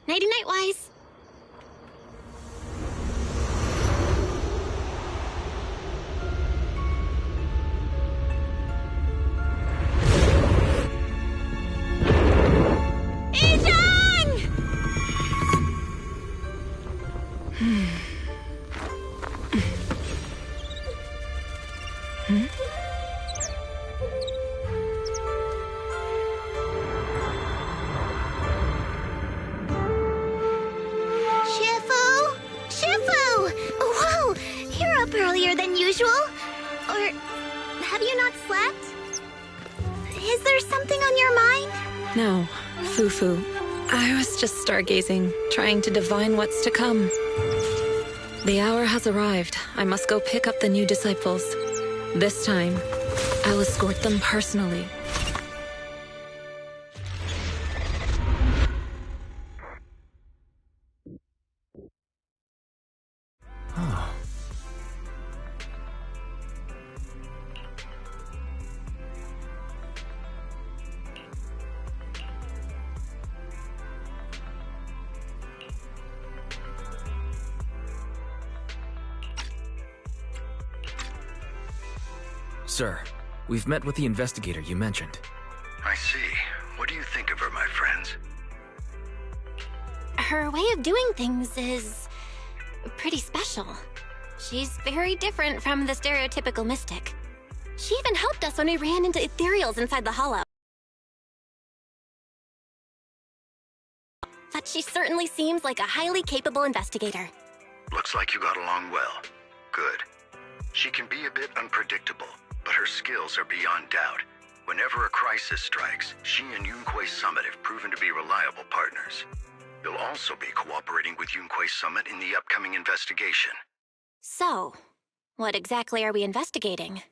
Nighty-night, Wise. Earlier than usual? Or have you not slept? Is there something on your mind? No, Foo-Foo. I was just stargazing, trying to divine what's to come. The hour has arrived. I must go pick up the new disciples. This time, I'll escort them personally. Sir, we've met with the investigator you mentioned. I see. What do you think of her, my friends? Her way of doing things is pretty special. She's very different from the stereotypical mystic. She even helped us when we ran into ethereals inside the hollow. But she certainly seems like a highly capable investigator. Looks like you got along well. Good. She can be a bit unpredictable, but her skills are beyond doubt. Whenever a crisis strikes, she and Yunquei Summit have proven to be reliable partners. You'll also be cooperating with Yunquei Summit in the upcoming investigation. So, what exactly are we investigating?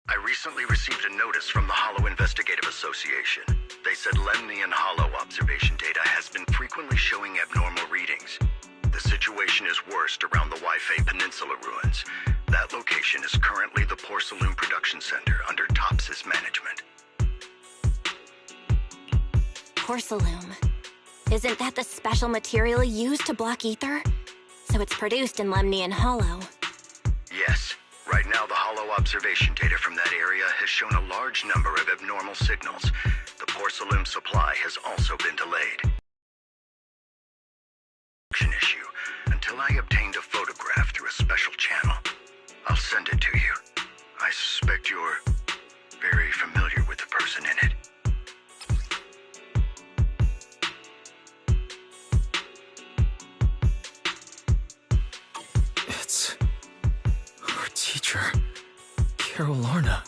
I recently received a notice from the Hollow Investigative Association. They said Lemnian Hollow observation data has been frequently showing abnormal readings. The situation is worst around the Waifei Peninsula ruins. That location is currently the Porcelain Production Center under Tops's management. Porcelain. Isn't that the special material used to block ether? So it's produced in Lemnian Hollow. Yes. Right now, the Hollow observation data from that area has shown a large number of abnormal signals. The porcelain supply has also been delayed. Issue until I obtained a photograph through a special channel. I'll send it to you. I suspect you're very familiar with the person in it. It's our teacher, Carol Larna.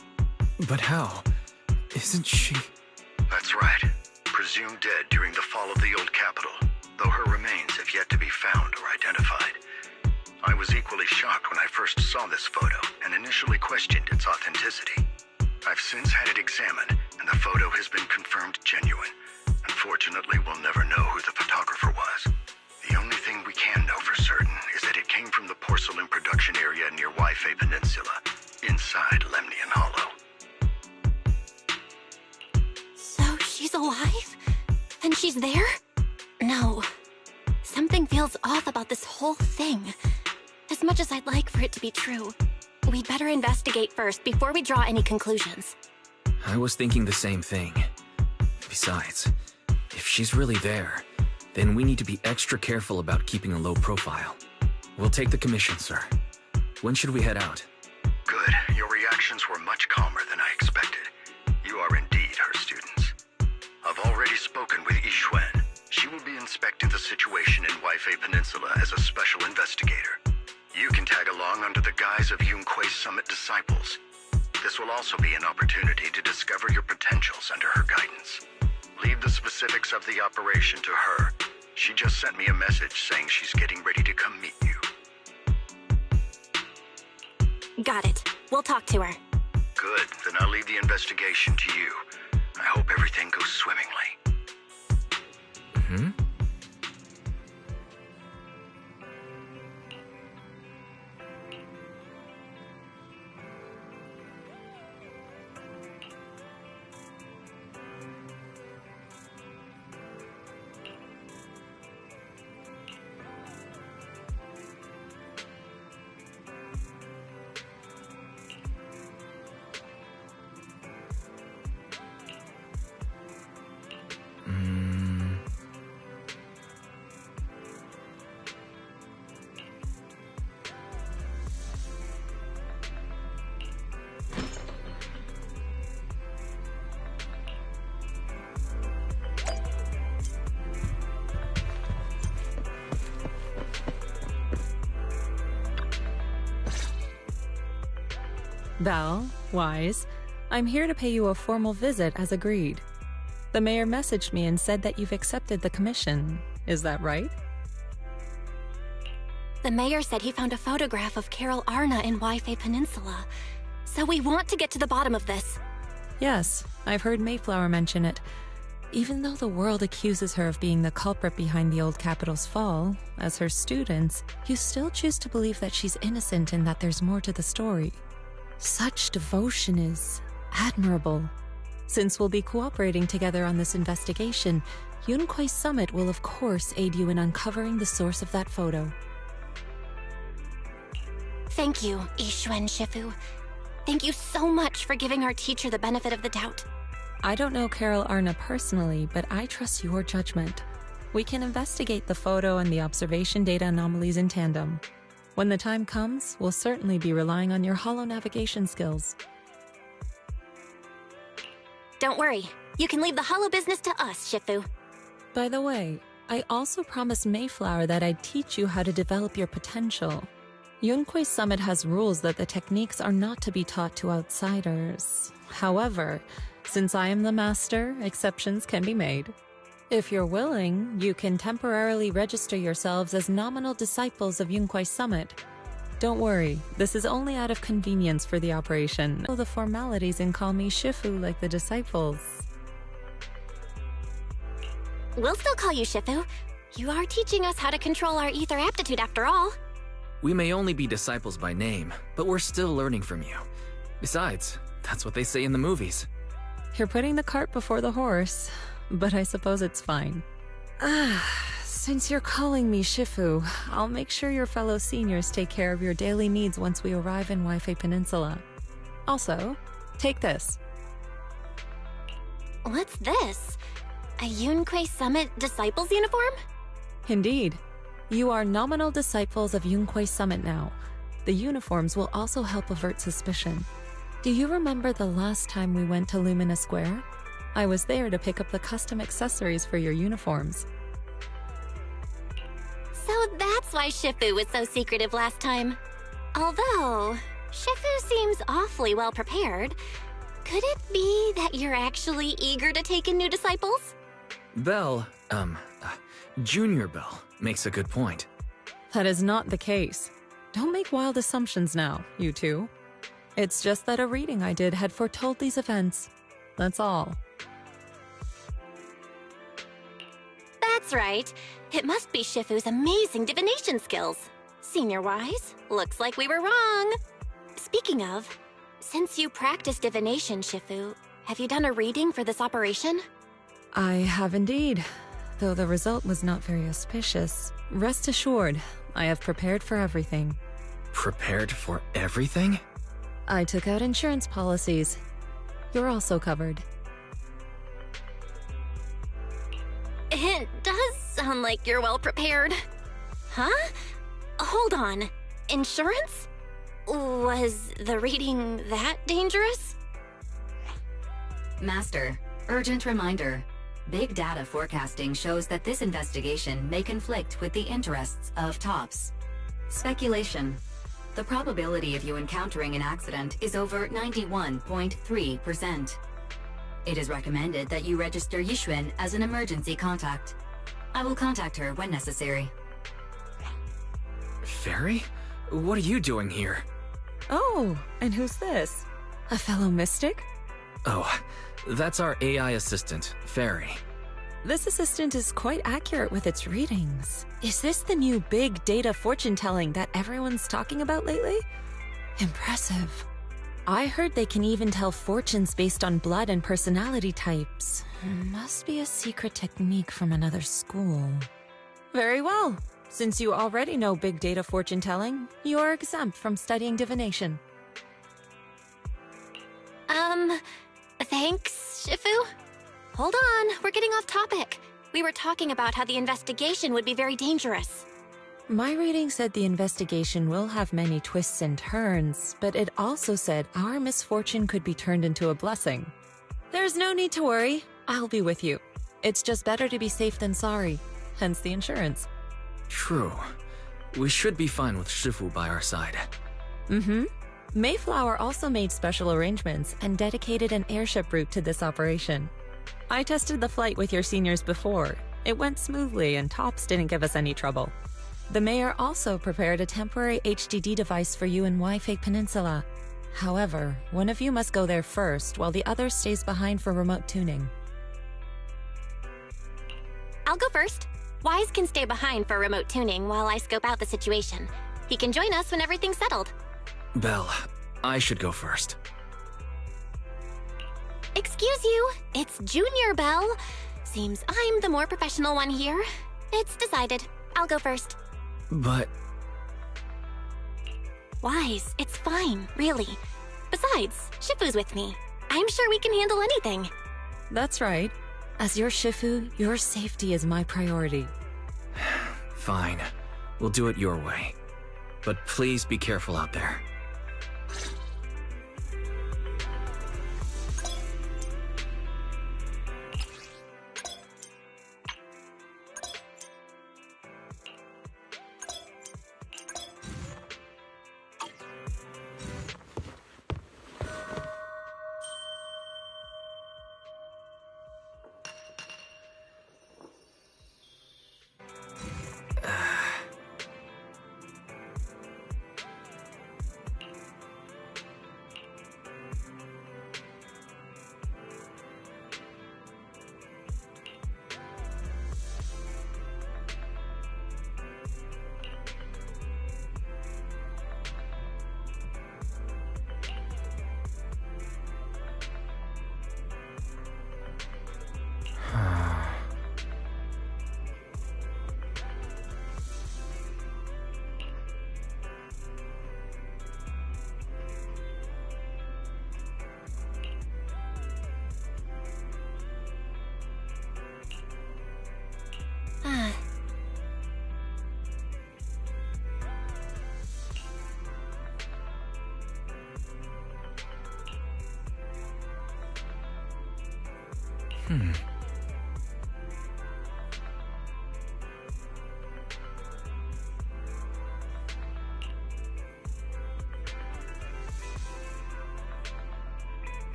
But how? Isn't she? That's right. Presumed dead during the fall of the old capital, though her remains have yet to be found or identified. I was equally shocked when I first saw this photo and initially questioned its authenticity. I've since had it examined, and the photo has been confirmed genuine. Unfortunately, we'll never know who the photographer was. The only thing we can know for certain is that it came from the porcelain production area near Waifei Peninsula, inside Lemnian Something feels off about this whole thing. As much as I'd like for it to be true, we'd better investigate first before we draw any conclusions. I was thinking the same thing. Besides, if she's really there, then we need to be extra careful about keeping a low profile. We'll take the commission, sir. When should we head out? Good. Your reactions were much calmer than I expected. You are indeed her students. I've already spoken with Yixuan. She will be inspecting the situation in Waifei Peninsula as a special investigator. You can tag along under the guise of Yunquei Summit disciples. This will also be an opportunity to discover your potentials under her guidance. Leave the specifics of the operation to her. She just sent me a message saying she's getting ready to come meet you. Got it. We'll talk to her. Good. Then I'll leave the investigation to you. I hope everything goes swimmingly. Hmm? Val, Wise, I'm here to pay you a formal visit as agreed. The mayor messaged me and said that you've accepted the commission. Is that right? The mayor said he found a photograph of Carol Arna in Waifei Peninsula. So we want to get to the bottom of this. Yes, I've heard Mayflower mention it. Even though the world accuses her of being the culprit behind the old capital's fall, as her students, you still choose to believe that she's innocent and that there's more to the story. Such devotion is admirable. Since we'll be cooperating together on this investigation, Yunquei Summit will of course aid you in uncovering the source of that photo. Thank you, Yixuan Shifu. Thank you so much for giving our teacher the benefit of the doubt. I don't know Carol Arna personally, but I trust your judgment. We can investigate the photo and the observation data anomalies in tandem. When the time comes, we'll certainly be relying on your holo navigation skills. Don't worry. You can leave the holo business to us, Shifu. By the way, I also promised Mayflower that I'd teach you how to develop your potential. Yunquei Summit has rules that the techniques are not to be taught to outsiders. However, since I am the master, exceptions can be made. If you're willing, you can temporarily register yourselves as nominal disciples of Yunquei Summit. Don't worry, this is only out of convenience for the operation. Know the formalities and call me Shifu like the disciples. We'll still call you Shifu. You are teaching us how to control our ether aptitude after all. We may only be disciples by name, but we're still learning from you. Besides, that's what they say in the movies. You're putting the cart before the horse, but I suppose it's fine. Since you're calling me Shifu, I'll make sure your fellow seniors take care of your daily needs once we arrive in Waifei Peninsula. Also, take this. What's this? A Yunquei Summit Disciples uniform? Indeed. You are nominal disciples of Yunquei Summit now. The uniforms will also help avert suspicion. Do you remember the last time we went to Lumina Square? I was there to pick up the custom accessories for your uniforms. So that's why Shifu was so secretive last time. Although, Shifu seems awfully well prepared. Could it be that you're actually eager to take in new disciples? Belle, Junior Belle, makes a good point. That is not the case. Don't make wild assumptions now, you two. It's just that a reading I did had foretold these events. That's all. That's right. It must be Shifu's amazing divination skills. Senior-wise, looks like we were wrong. Speaking of, since you practice divination, Shifu, have you done a reading for this operation? I have indeed. though the result was not very auspicious. Rest assured, I have prepared for everything. Prepared for everything? I took out insurance policies. You're also covered. It does sound like you're well prepared. Huh? Hold on. Insurance? Was the reading that dangerous? Master, urgent reminder. Big data forecasting shows that this investigation may conflict with the interests of TOPS. Speculation. The probability of you encountering an accident is over 91.3%. It is recommended that you register Yixuan as an emergency contact. I will contact her when necessary. Fairy? What are you doing here? Oh, and who's this? A fellow mystic? Oh, that's our AI assistant, Fairy. This assistant is quite accurate with its readings. Is this the new big data fortune-telling that everyone's talking about lately? Impressive. I heard they can even tell fortunes based on blood and personality types. Must be a secret technique from another school. Very well. Since you already know big data fortune-telling, you are exempt from studying divination. Thanks, Shifu? Hold on, we're getting off topic. We were talking about how the investigation would be very dangerous. My reading said the investigation will have many twists and turns, but it also said our misfortune could be turned into a blessing. There's no need to worry. I'll be with you. It's just better to be safe than sorry, hence the insurance. True. We should be fine with Shifu by our side. Mayflower also made special arrangements and dedicated an airship route to this operation. I tested the flight with your seniors before. It went smoothly and TOPS didn't give us any trouble. The mayor also prepared a temporary HDD device for you in Wi-Fi Peninsula. However, one of you must go there first while the other stays behind for remote tuning. I'll go first. Wise can stay behind for remote tuning while I scope out the situation. He can join us when everything's settled. Belle, I should go first. Excuse you, it's Junior Belle. Seems I'm the more professional one here. It's decided. I'll go first. But... Wise, it's fine, really. Besides, Shifu's with me. I'm sure we can handle anything. That's right. As your Shifu, your safety is my priority. Fine. We'll do it your way. But please be careful out there.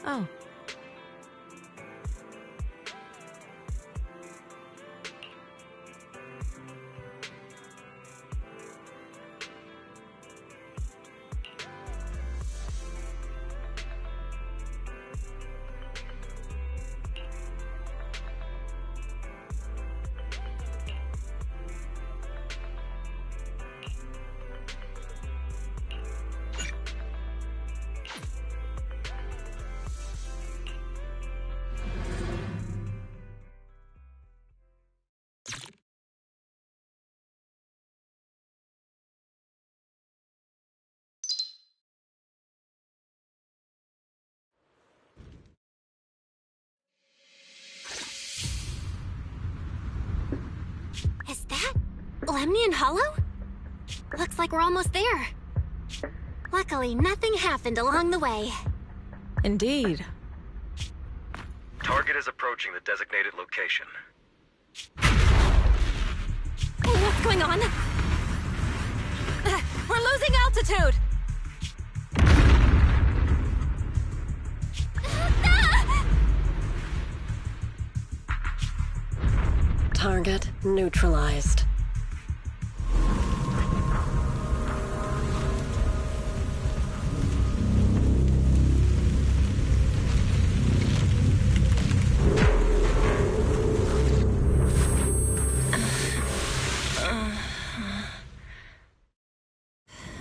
Oh. Is that Lemnian Hollow? Looks like we're almost there. Luckily, nothing happened along the way. Indeed. Target is approaching the designated location. What's going on? We're losing altitude! Target neutralized.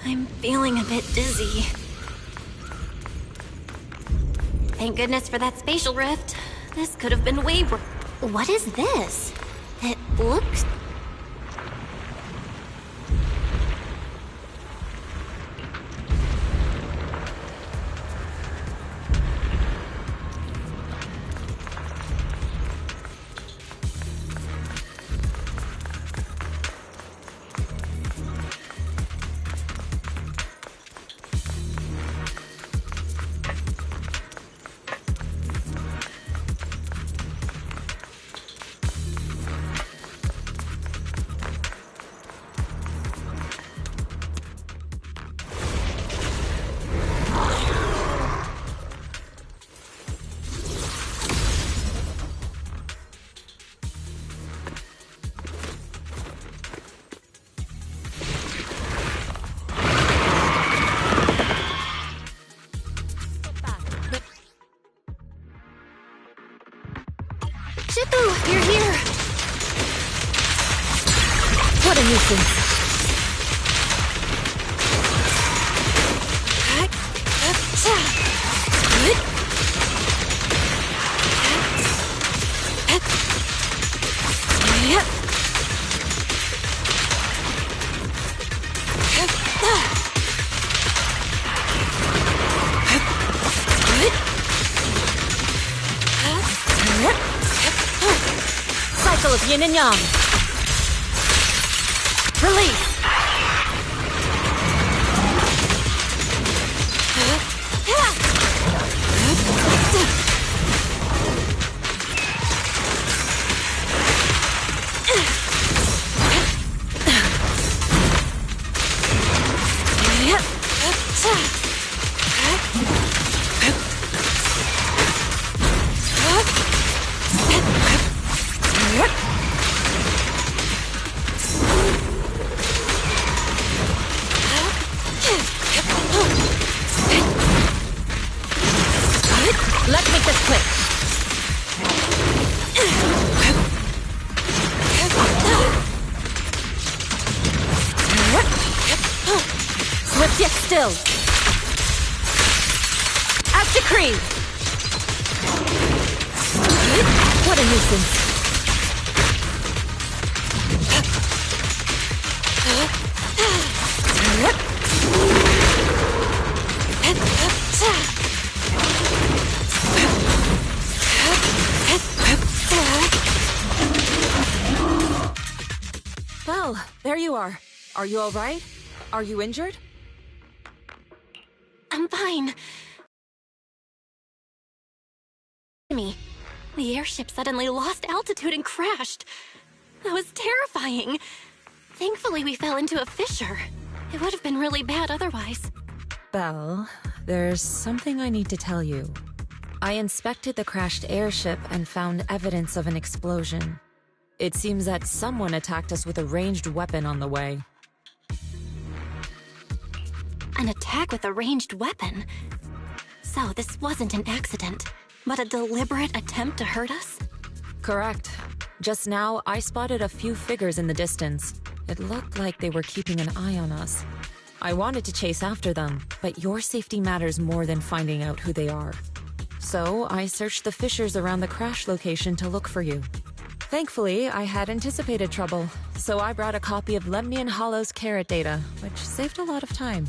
I'm feeling a bit dizzy. Thank goodness for that spatial rift. This could have been way worse. What is this? It looks... Shifu, you're here! What a nuisance. Cycle of yin and yang. Release. Let's make this quick. Swift yet still. As decreed. What a nuisance. Well, there you are. Are you all right? Are you injured? I'm fine. The airship suddenly lost altitude and crashed. That was terrifying. Thankfully, we fell into a fissure. It would have been really bad otherwise. Belle, there's something I need to tell you. I inspected the crashed airship and found evidence of an explosion. It seems that someone attacked us with a ranged weapon on the way. An attack with a ranged weapon? So this wasn't an accident, but a deliberate attempt to hurt us? Correct. Just now, I spotted a few figures in the distance. It looked like they were keeping an eye on us. I wanted to chase after them, but your safety matters more than finding out who they are. So I searched the fissures around the crash location to look for you. Thankfully, I had anticipated trouble, so I brought a copy of Lemnian Hollow's carrot data, which saved a lot of time.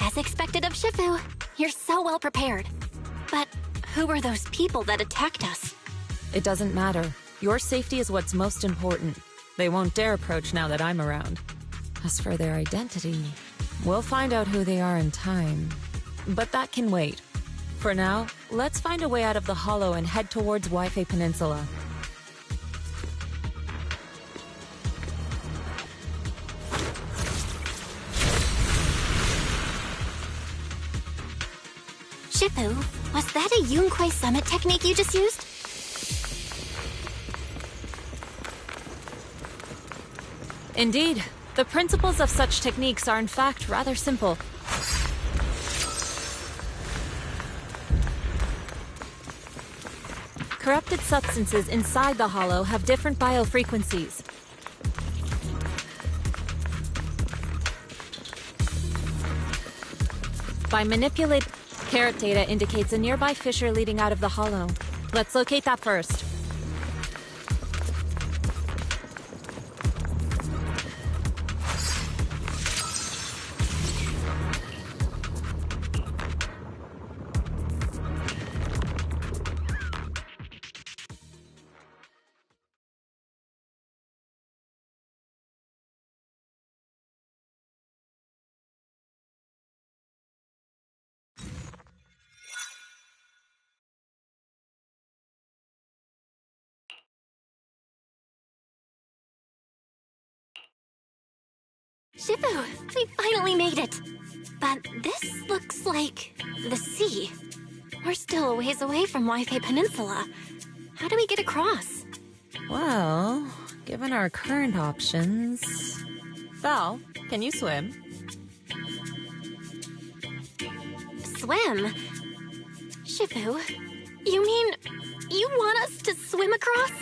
As expected of Shifu, you're so well prepared. But who were those people that attacked us? It doesn't matter. Your safety is what's most important. They won't dare approach now that I'm around. As for their identity, we'll find out who they are in time. But that can wait. For now, let's find a way out of the hollow and head towards Waifei Peninsula. Shifu, was that a Yunquei Summit technique you just used? Indeed. The principles of such techniques are in fact rather simple. Corrupted substances inside the hollow have different biofrequencies. By manipulating carrot data indicates a nearby fissure leading out of the hollow. Let's locate that first. Shifu, we finally made it! But this looks like the sea. We're still a ways away from Waifei Peninsula. How do we get across? Well, given our current options... Val, can you swim? Swim? Shifu, you mean you want us to swim across?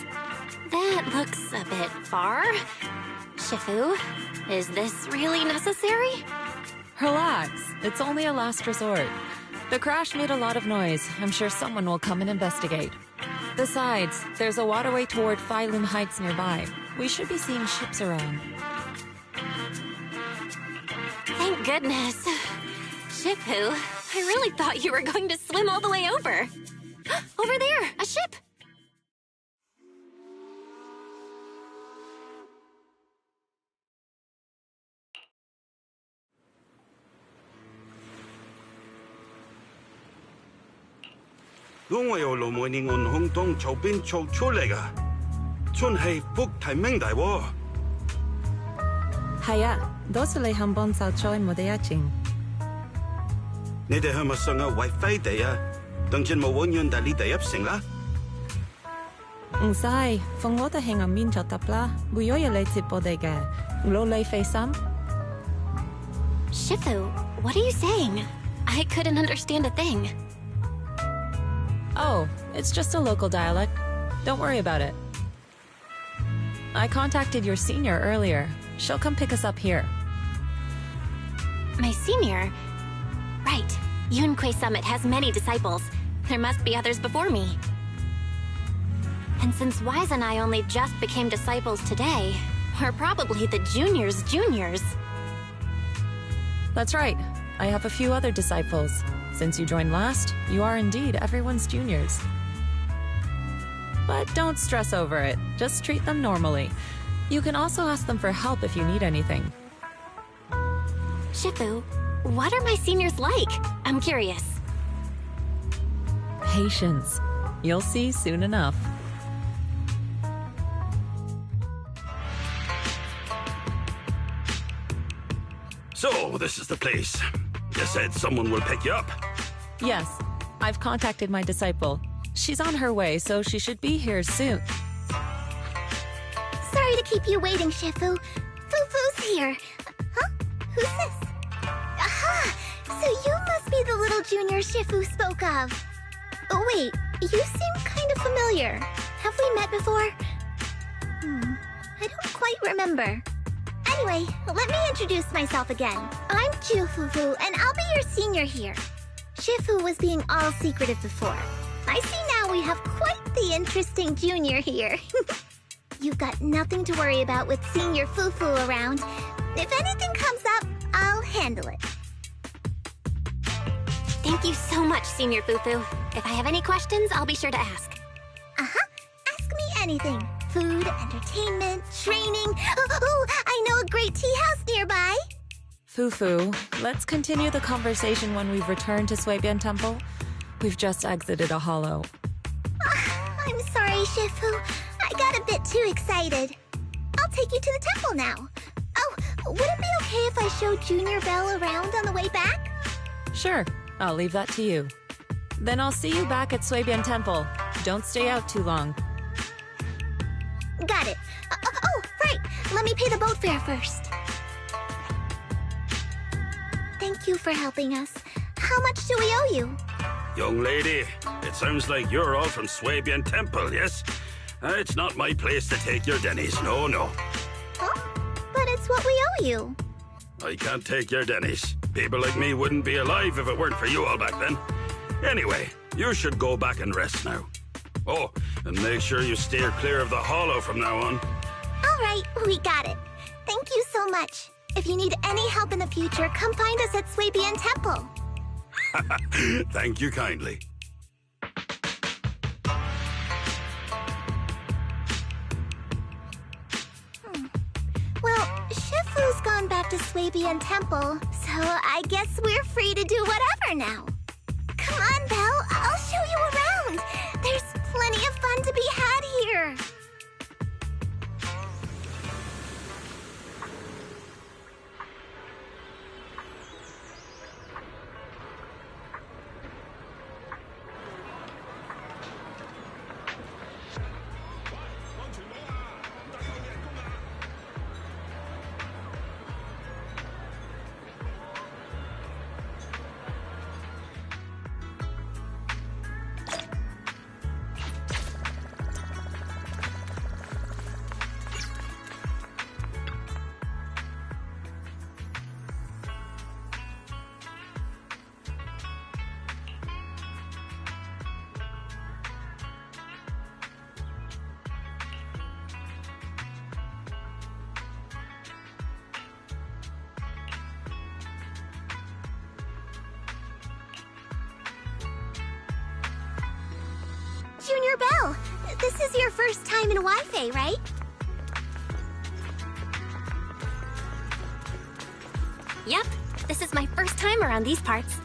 That looks a bit far. Shifu, is this really necessary? Relax, it's only a last resort. The crash made a lot of noise. I'm sure someone will come and investigate. Besides, there's a waterway toward Phylum Heights nearby. We should be seeing ships around. Thank goodness. Shifu, I really thought you were going to swim all the way over. Over there, a ship! Đúng rồi, lùm người ngôn hung tông châu bên châu chua lệ à. Chun hay phúc thái minh đại wo. Haya, dosule hambon sao choi modeyaching. Nè để hâm sang ở wifi đấy à. Đừng chân mà vốn nhân đại lý đại ấp sinh lá. Sai, phong ngô ta hình ở min cho tập la. Buyoya lệ tip bodega. Lo lệ phê sam. Shifu, what are you saying? I couldn't understand a thing. Oh, it's just a local dialect. Don't worry about it. I contacted your senior earlier. She'll come pick us up here. My senior? Right. Yunquei Summit has many disciples. There must be others before me. And since Wise and I only just became disciples today, we're probably the juniors' juniors. That's right. I have a few other disciples. Since you joined last, you are indeed everyone's juniors. But don't stress over it. Just treat them normally. You can also ask them for help if you need anything. Shifu, what are my seniors like? I'm curious. Patience. You'll see soon enough. So, this is the place. You said someone will pick you up. Yes, I've contacted my disciple. She's on her way, so she should be here soon. Sorry to keep you waiting, Shifu. Fufu's here. Huh? Who's this? Aha! So you must be the little junior Shifu spoke of. Oh, wait. You seem kind of familiar. Have we met before? I don't quite remember. Anyway, let me introduce myself again. I'm Ju Fufu, and I'll be your senior here. Shifu was being all secretive before. I see now we have quite the interesting junior here. You've got nothing to worry about with Senior Fufu around. If anything comes up, I'll handle it. Thank you so much, Senior Fufu. If I have any questions, I'll be sure to ask. Uh-huh. Ask me anything. Food, entertainment, training. Oh, I know a great tea house nearby. Fufu, let's continue the conversation when we've returned to Sui-Bian Temple. We've just exited a hollow. I'm sorry, Shifu. I got a bit too excited. I'll take you to the temple now. Oh, would it be okay if I showed Junior Belle around on the way back? Sure, I'll leave that to you. Then I'll see you back at Sui-Bian Temple. Don't stay out too long. Got it. Oh, right. Let me pay the boat fare first. Thank you for helping us. How much do we owe you? Young lady, it sounds like you're all from Sui-Bian Temple, yes? It's not my place to take your dennies, no. Huh? But it's what we owe you. I can't take your dennies. People like me wouldn't be alive if it weren't for you all back then. Anyway, you should go back and rest now. Oh, and make sure you steer clear of the hollow from now on. All right, we got it. Thank you so much. If you need any help in the future, come find us at Sui-Bian Temple. Thank you kindly. Well, Shifu's gone back to Sui-Bian Temple, so I guess we're free to do whatever now. Come on, Belle, I'll show you around. There's plenty of fun to be had here. Junior Belle, this is your first time in Wi-Fi, right? Yep, this is my first time around these parts.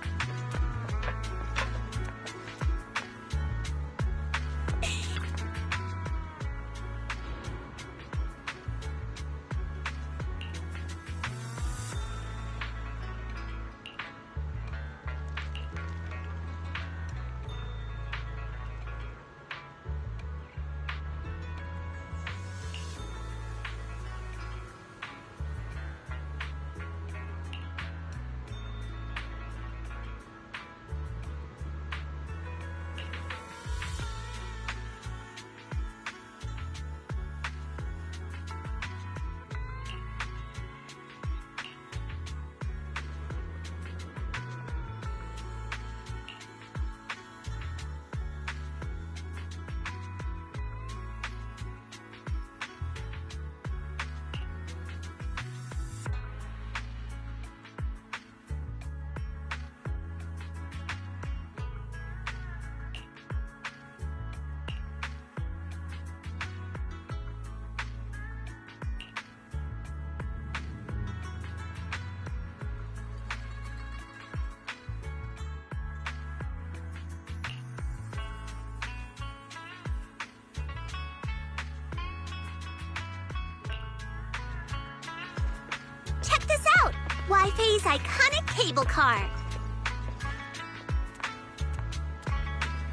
Wi-Fi's iconic cable car.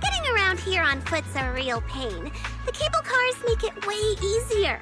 Getting around here on foot's a real pain. The cable cars make it way easier.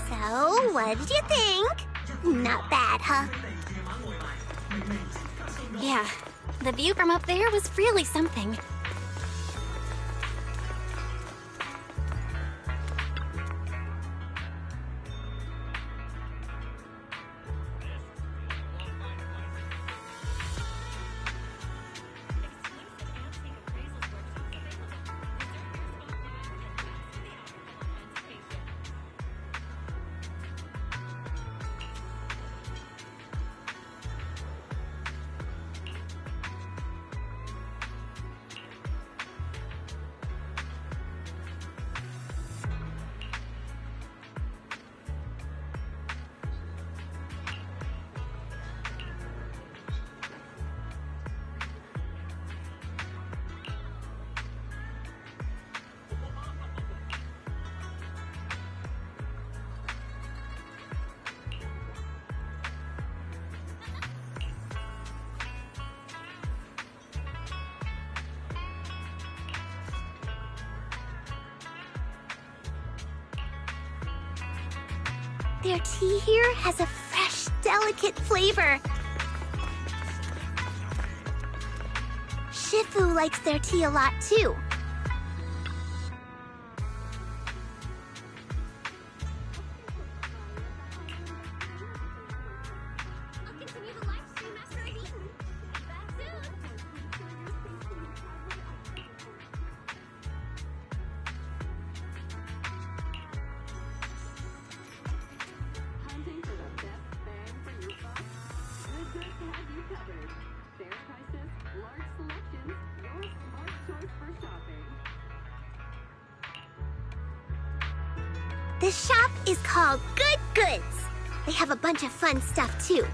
So, what did you think? Not bad, huh? Yeah, the view from up there was really something. Their tea here has a fresh, delicate flavor. Shifu likes their tea a lot too. I'll continue the live stream after I've eaten. Be back soon. Hunting for the best bang for your buck? Good has you covered. Fair prices, large selections, your smart choice for shopping. This shop is called Good Goods. They have a bunch of fun stuff too.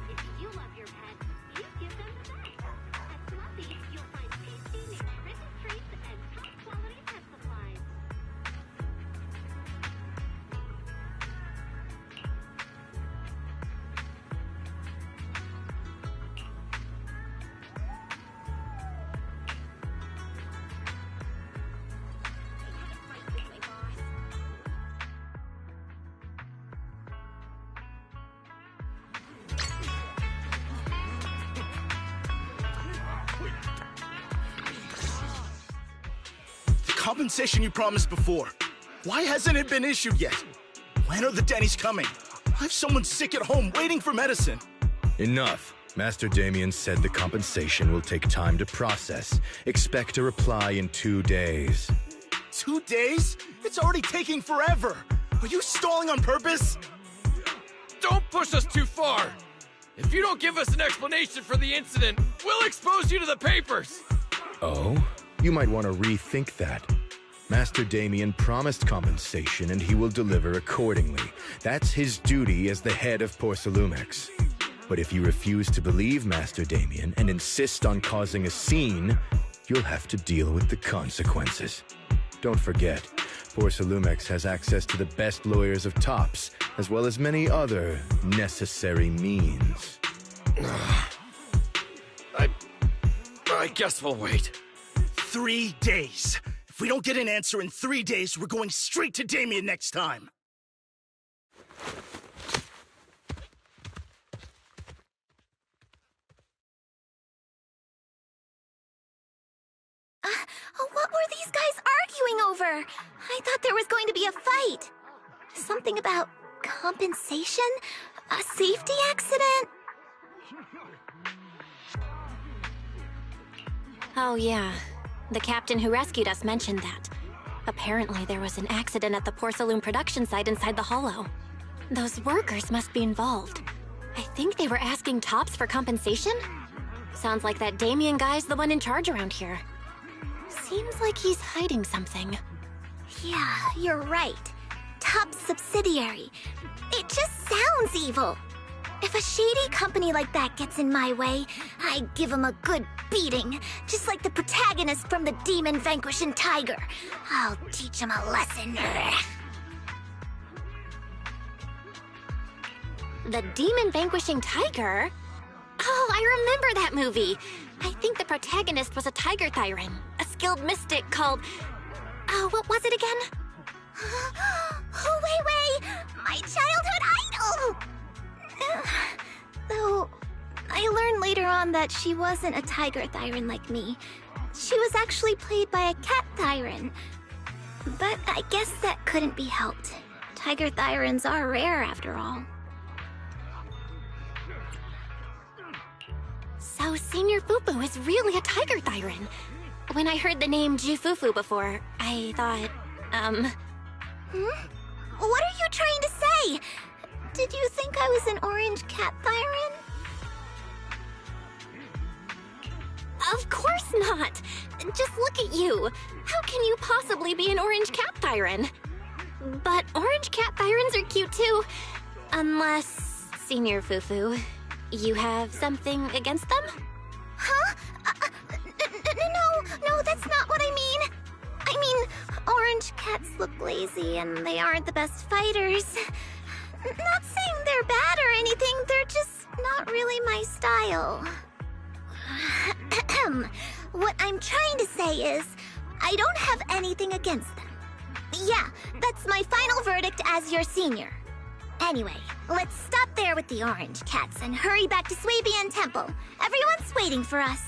If you love your pet, you give them the best. At Fluffy, you'll find tasty compensation you promised before. Why hasn't it been issued yet? When are the Denny's coming? I have someone sick at home waiting for medicine. Enough. Master Damien said the compensation will take time to process. Expect a reply in 2 days. 2 days? It's already taking forever. Are you stalling on purpose? Don't push us too far. If you don't give us an explanation for the incident, we'll expose you to the papers. Oh? You might want to rethink that. Master Damien promised compensation and he will deliver accordingly. That's his duty as the head of Porcelumex. But if you refuse to believe Master Damien and insist on causing a scene, you'll have to deal with the consequences. Don't forget, Porcelumex has access to the best lawyers of Tops, as well as many other necessary means. I guess we'll wait. 3 days. If we don't get an answer in 3 days, we're going straight to Damien next time. What were these guys arguing over? I thought there was going to be a fight. Something about compensation? A safety accident? Oh, yeah. The captain who rescued us mentioned that. Apparently, there was an accident at the Porcelain production site inside the Hollow. Those workers must be involved. I think they were asking Tops for compensation? Sounds like that Damien guy's the one in charge around here. Seems like he's hiding something. Yeah, you're right. Top subsidiary. It just sounds evil. If a shady company like that gets in my way, I give them a good beating, just like the protagonist from the Demon Vanquishing Tiger. I'll teach him a lesson. The Demon Vanquishing Tiger? Oh, I remember that movie. I think the protagonist was a tiger thyran, a skilled mystic called... Oh, what was it again? Oh, wait! My childhood idol! Though, I learned later on that she wasn't a tiger thyran like me. She was actually played by a cat thyran. But I guess that couldn't be helped. Tiger thyrans are rare after all. So Senior Fufu is really a tiger thyran. When I heard the name Jufufu before, I thought, What are you trying to say? Did you think I was an orange cat thyran? Of course not! Just look at you. How can you possibly be an orange cat thyran? But orange cat thyrans are cute too. Unless, Senior Fufu, you have something against them? Huh? No, that's not what I mean. I mean, orange cats look lazy and they aren't the best fighters. Not saying they're bad or anything, they're just not really my style. What I'm trying to say is, I don't have anything against them. Yeah, that's my final verdict as your senior. Anyway, let's stop there with the orange cats and hurry back to Swabian Temple. Everyone's waiting for us.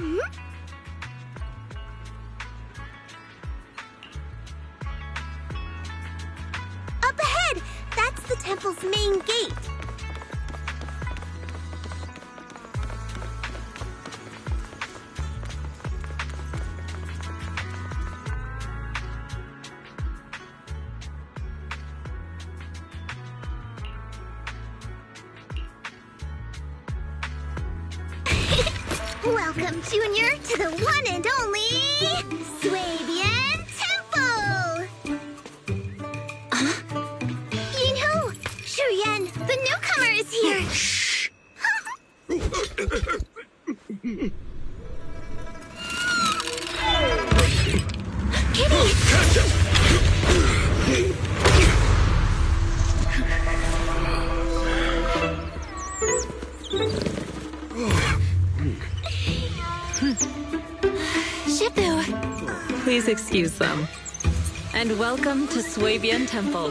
Hmm? Up ahead! That's the temple's main gate. Welcome, Junior, to the one and only Swabian Temple! Yinhu! Shuyan, the newcomer is here! Shh! Kitty! Catch him! Shifu! Please excuse them. And welcome to Swabian Temple.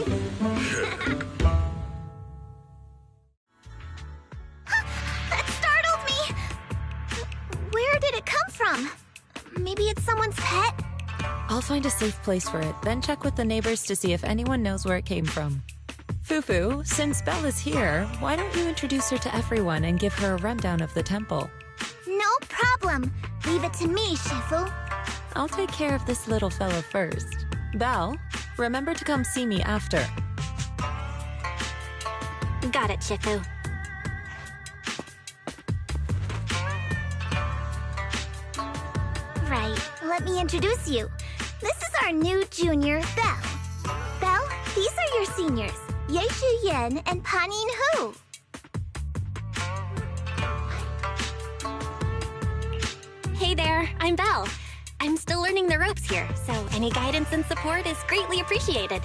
That startled me! Where did it come from? Maybe it's someone's pet? I'll find a safe place for it, then check with the neighbors to see if anyone knows where it came from. Fufu, since Belle is here, why don't you introduce her to everyone and give her a rundown of the temple? No problem. Leave it to me, Shifu. I'll take care of this little fellow first. Belle, remember to come see me after. Got it, Shifu. Right, let me introduce you. This is our new junior, Belle. Belle, these are your seniors, Yeishu Yen and Panin Hu. Hey there, I'm Belle. I'm still learning the ropes here, so any guidance and support is greatly appreciated.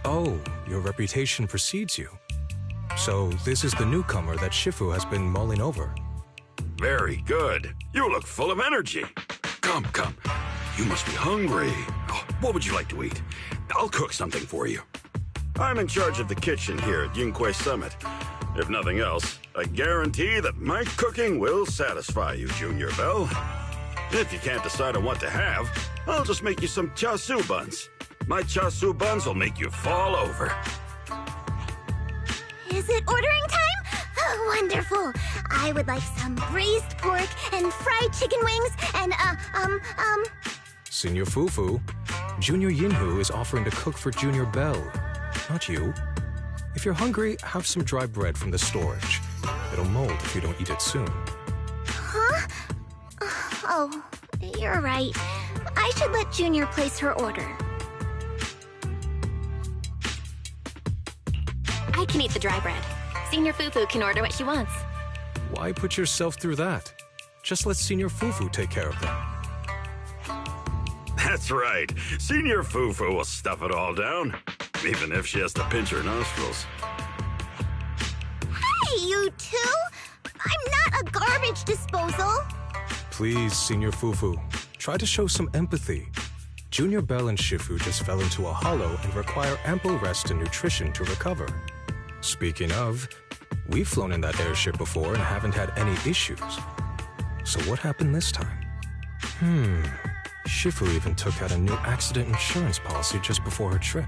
Oh, your reputation precedes you. So this is the newcomer that Shifu has been mulling over. Very good. You look full of energy. Come, come. You must be hungry. Oh, what would you like to eat? I'll cook something for you. I'm in charge of the kitchen here at Yunquay Summit. If nothing else, I guarantee that my cooking will satisfy you, Junior Belle. If you can't decide on what to have, I'll just make you some chasu buns. My chasu buns will make you fall over. Is it ordering time? Oh, wonderful. I would like some braised pork and fried chicken wings and, Senior Fufu, Junior Yinhu is offering to cook for Junior Belle, not you. If you're hungry, have some dry bread from the storage. It'll mold if you don't eat it soon. Huh? Oh, you're right. I should let Junior place her order. I can eat the dry bread. Senior Fufu can order what she wants. Why put yourself through that? Just let Senior Fufu take care of them. That's right. Senior Fufu will stuff it all down, even if she has to pinch her nostrils. Hey, you two! I'm not a garbage disposal! Please, Senior Fufu, try to show some empathy. Junior Belle and Shifu just fell into a hollow and require ample rest and nutrition to recover. Speaking of, we've flown in that airship before and haven't had any issues. So what happened this time? Shifu even took out a new accident insurance policy just before her trip.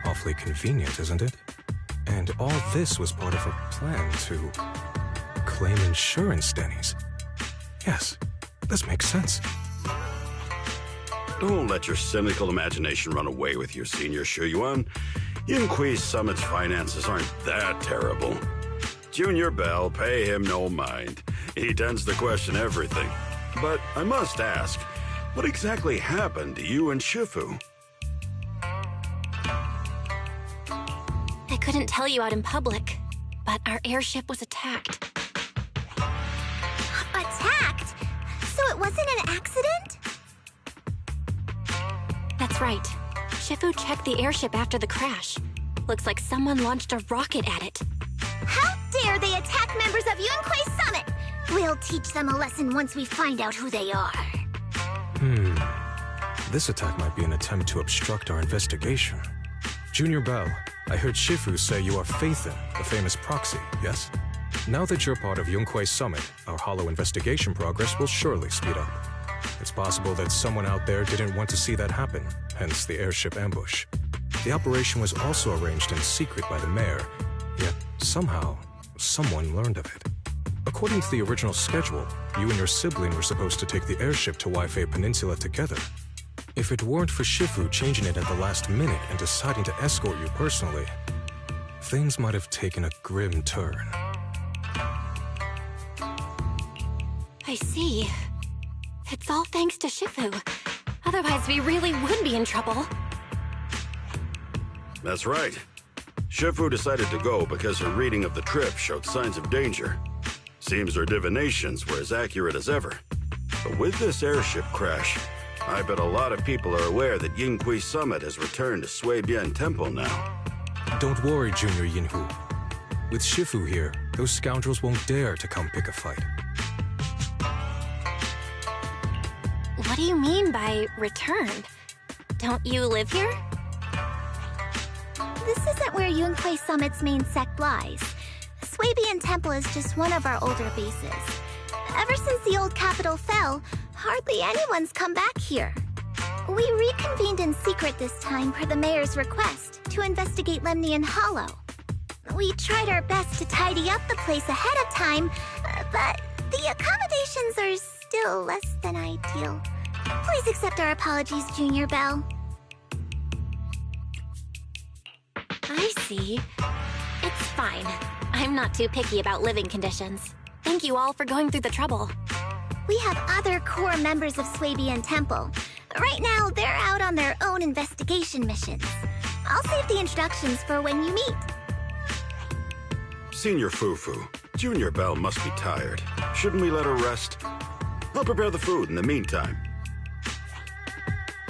Awfully convenient, isn't it? And all this was part of her plan to claim insurance, Denny's. Yes, this makes sense. Don't let your cynical imagination run away with you, Senior Shuyuan. Yunquay Summit's finances aren't that terrible. Junior Belle, pay him no mind. He tends to question everything. But I must ask, what exactly happened to you and Shifu? I couldn't tell you out in public, but our airship was attacked. Attacked? So it wasn't an accident? That's right. Shifu checked the airship after the crash. Looks like someone launched a rocket at it. How dare they attack members of Yunquay Summit? We'll teach them a lesson once we find out who they are. This attack might be an attempt to obstruct our investigation. Junior Belle, I heard Shifu say you are Faithin, the famous proxy, yes? Now that you're part of Yunquei Summit, our hollow investigation progress will surely speed up. It's possible that someone out there didn't want to see that happen, hence the airship ambush. The operation was also arranged in secret by the mayor, yet somehow, someone learned of it. According to the original schedule, you and your sibling were supposed to take the airship to Waifei Peninsula together. If it weren't for Shifu changing it at the last minute and deciding to escort you personally, things might have taken a grim turn. I see. It's all thanks to Shifu. Otherwise, we really would be in trouble. That's right. Shifu decided to go because her reading of the trip showed signs of danger. Seems her divinations were as accurate as ever. But with this airship crash, I bet a lot of people are aware that Yinghui Summit has returned to Suibian Temple now. Don't worry, Junior Yinhu. With Shifu here, those scoundrels won't dare to come pick a fight. What do you mean by returned? Don't you live here? This isn't where Yunquei Summit's main sect lies. Suibian Temple is just one of our older bases. Ever since the old capital fell, hardly anyone's come back here. We reconvened in secret this time per the mayor's request to investigate Lemnian Hollow. We tried our best to tidy up the place ahead of time, but the accommodations are still less than ideal. Please accept our apologies, Junior Belle. I see. It's fine. I'm not too picky about living conditions. Thank you all for going through the trouble. We have other core members of Suibian Temple. Right now, they're out on their own investigation missions. I'll save the introductions for when you meet. Senior Fufu, Junior Belle must be tired. Shouldn't we let her rest? I'll prepare the food in the meantime.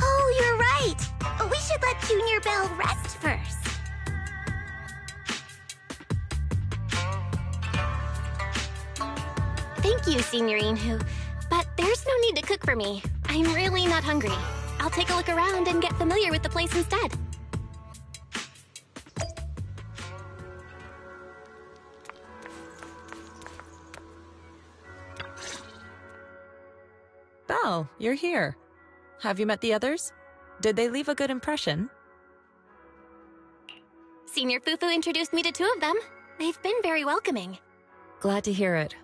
Oh, you're right. We should let Junior Belle rest first. Thank you, Senior Inhu. But there's no need to cook for me. I'm really not hungry. I'll take a look around and get familiar with the place instead. Belle, you're here. Have you met the others? Did they leave a good impression? Senior Fufu introduced me to two of them. They've been very welcoming. Glad to hear it.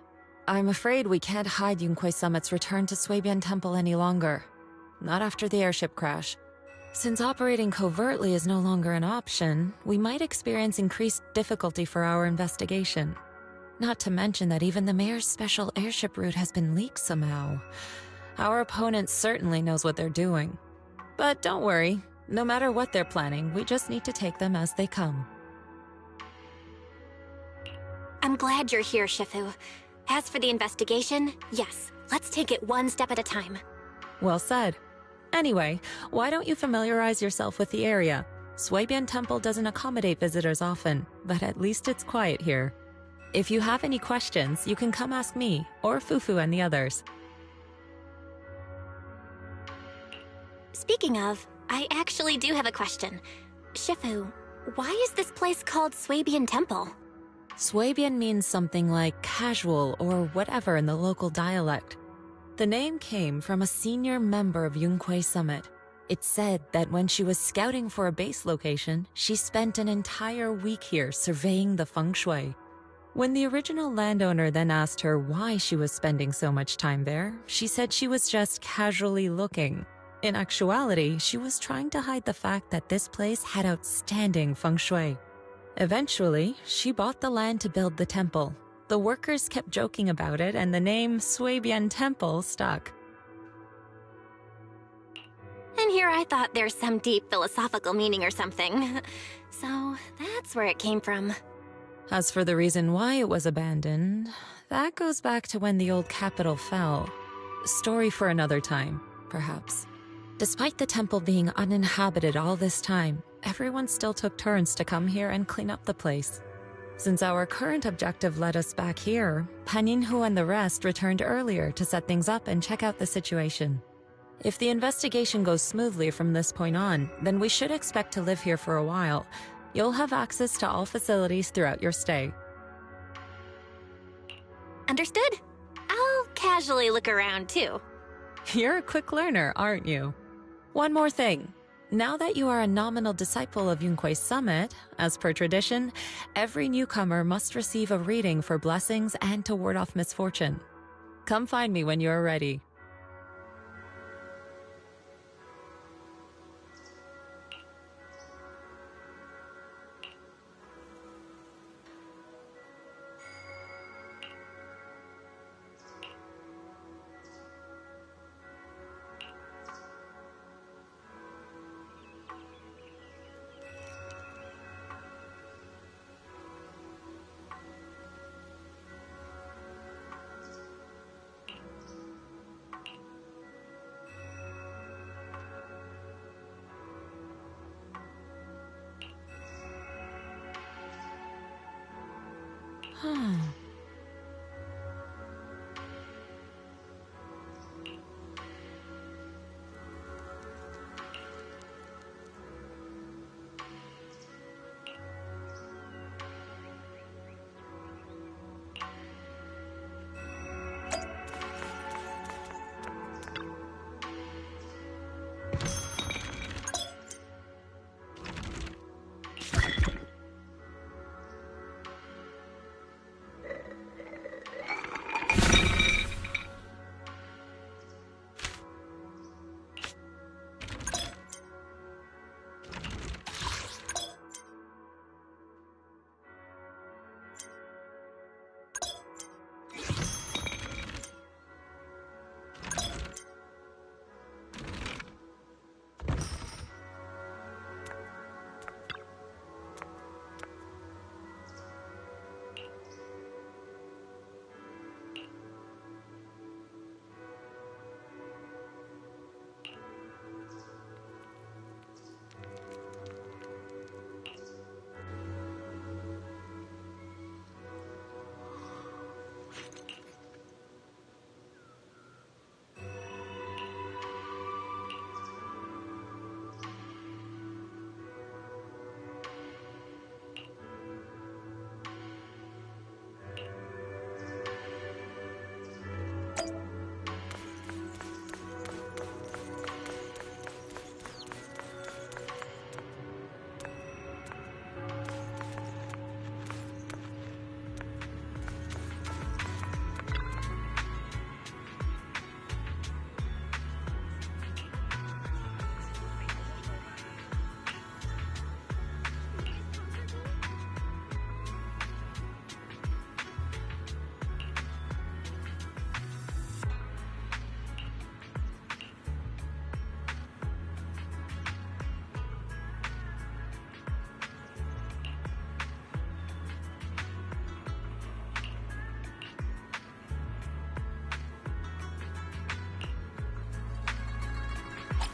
I'm afraid we can't hide Yunquei Summit's return to Suibian Temple any longer. Not after the airship crash. Since operating covertly is no longer an option, we might experience increased difficulty for our investigation. Not to mention that even the mayor's special airship route has been leaked somehow. Our opponent certainly knows what they're doing. But don't worry, no matter what they're planning, we just need to take them as they come. I'm glad you're here, Shifu. As for the investigation, yes, let's take it one step at a time. Well said. Anyway, why don't you familiarize yourself with the area? Suibian Temple doesn't accommodate visitors often, but at least it's quiet here. If you have any questions, you can come ask me, or Fufu and the others. Speaking of, I actually do have a question. Shifu, why is this place called Suibian Temple? Suibian means something like casual or whatever in the local dialect. The name came from a senior member of Yunquei Summit. It's said that when she was scouting for a base location, she spent an entire week here surveying the feng shui. When the original landowner then asked her why she was spending so much time there, she said she was just casually looking. In actuality, she was trying to hide the fact that this place had outstanding feng shui. Eventually, she bought the land to build the temple. The workers kept joking about it, and the name Suibian Temple stuck. And here I thought there's some deep philosophical meaning or something. So that's where it came from. As for the reason why it was abandoned, that goes back to when the old capital fell. Story for another time, perhaps. Despite the temple being uninhabited all this time, everyone still took turns to come here and clean up the place. Since our current objective led us back here, Paninhu and the rest returned earlier to set things up and check out the situation. If the investigation goes smoothly from this point on, then we should expect to live here for a while. You'll have access to all facilities throughout your stay. Understood? I'll casually look around, too. You're a quick learner, aren't you? One more thing. Now that you are a nominal disciple of Yunkui's summit, as per tradition, every newcomer must receive a reading for blessings and to ward off misfortune. Come find me when you are ready.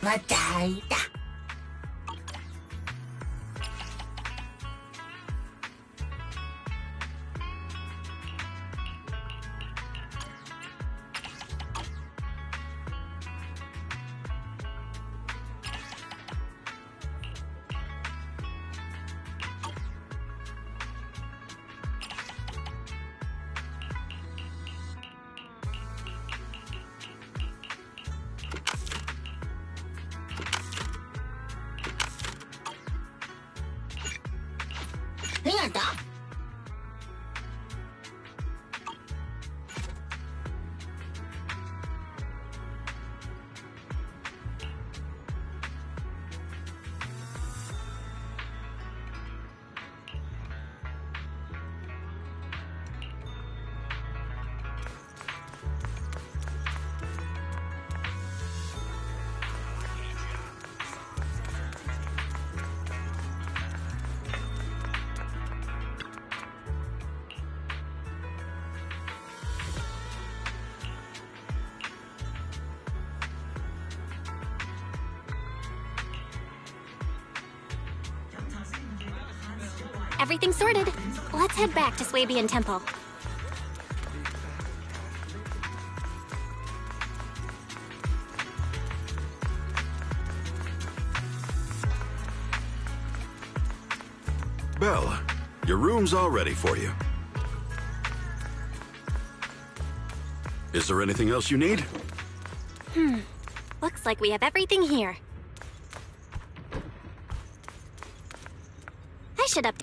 Matay. Everything's sorted. Let's head back to Swabian Temple. Belle, your room's all ready for you. Is there anything else you need? Looks like we have everything here. I should up.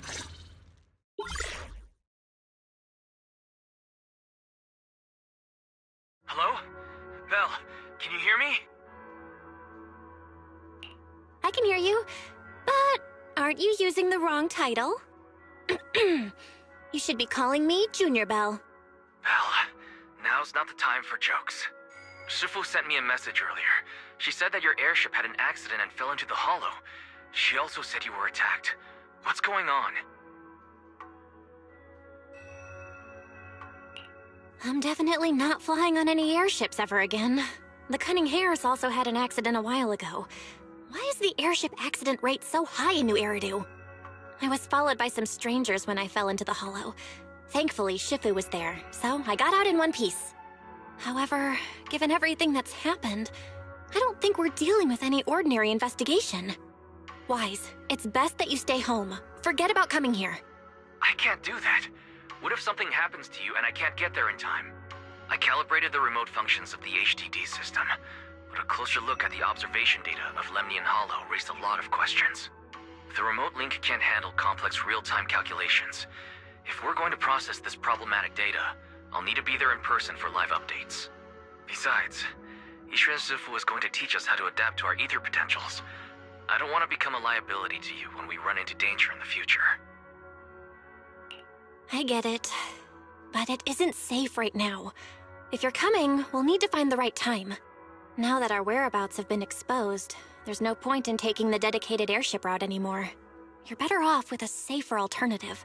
Hello? Belle, can you hear me? I can hear you, but aren't you using the wrong title? You should be calling me Junior Belle. Belle, now's not the time for jokes. Shifu sent me a message earlier. She said that your airship had an accident and fell into the hollow. She also said you were attacked. What's going on? I'm definitely not flying on any airships ever again. The Cunning Hares also had an accident a while ago. Why is the airship accident rate so high in New Eridu? I was followed by some strangers when I fell into the hollow. Thankfully, Shifu was there, so I got out in one piece. However, given everything that's happened, I don't think we're dealing with any ordinary investigation. Wise, it's best that you stay home. Forget about coming here. I can't do that. What if something happens to you and I can't get there in time? I calibrated the remote functions of the HDD system, but a closer look at the observation data of Lemnian Hollow raised a lot of questions. The remote link can't handle complex real-time calculations. If we're going to process this problematic data, I'll need to be there in person for live updates. Besides, Ishren Shifu is going to teach us how to adapt to our ether potentials. I don't want to become a liability to you when we run into danger in the future. I get it, but it isn't safe right now. If you're coming, we'll need to find the right time. Now that our whereabouts have been exposed, there's no point in taking the dedicated airship route anymore. You're better off with a safer alternative.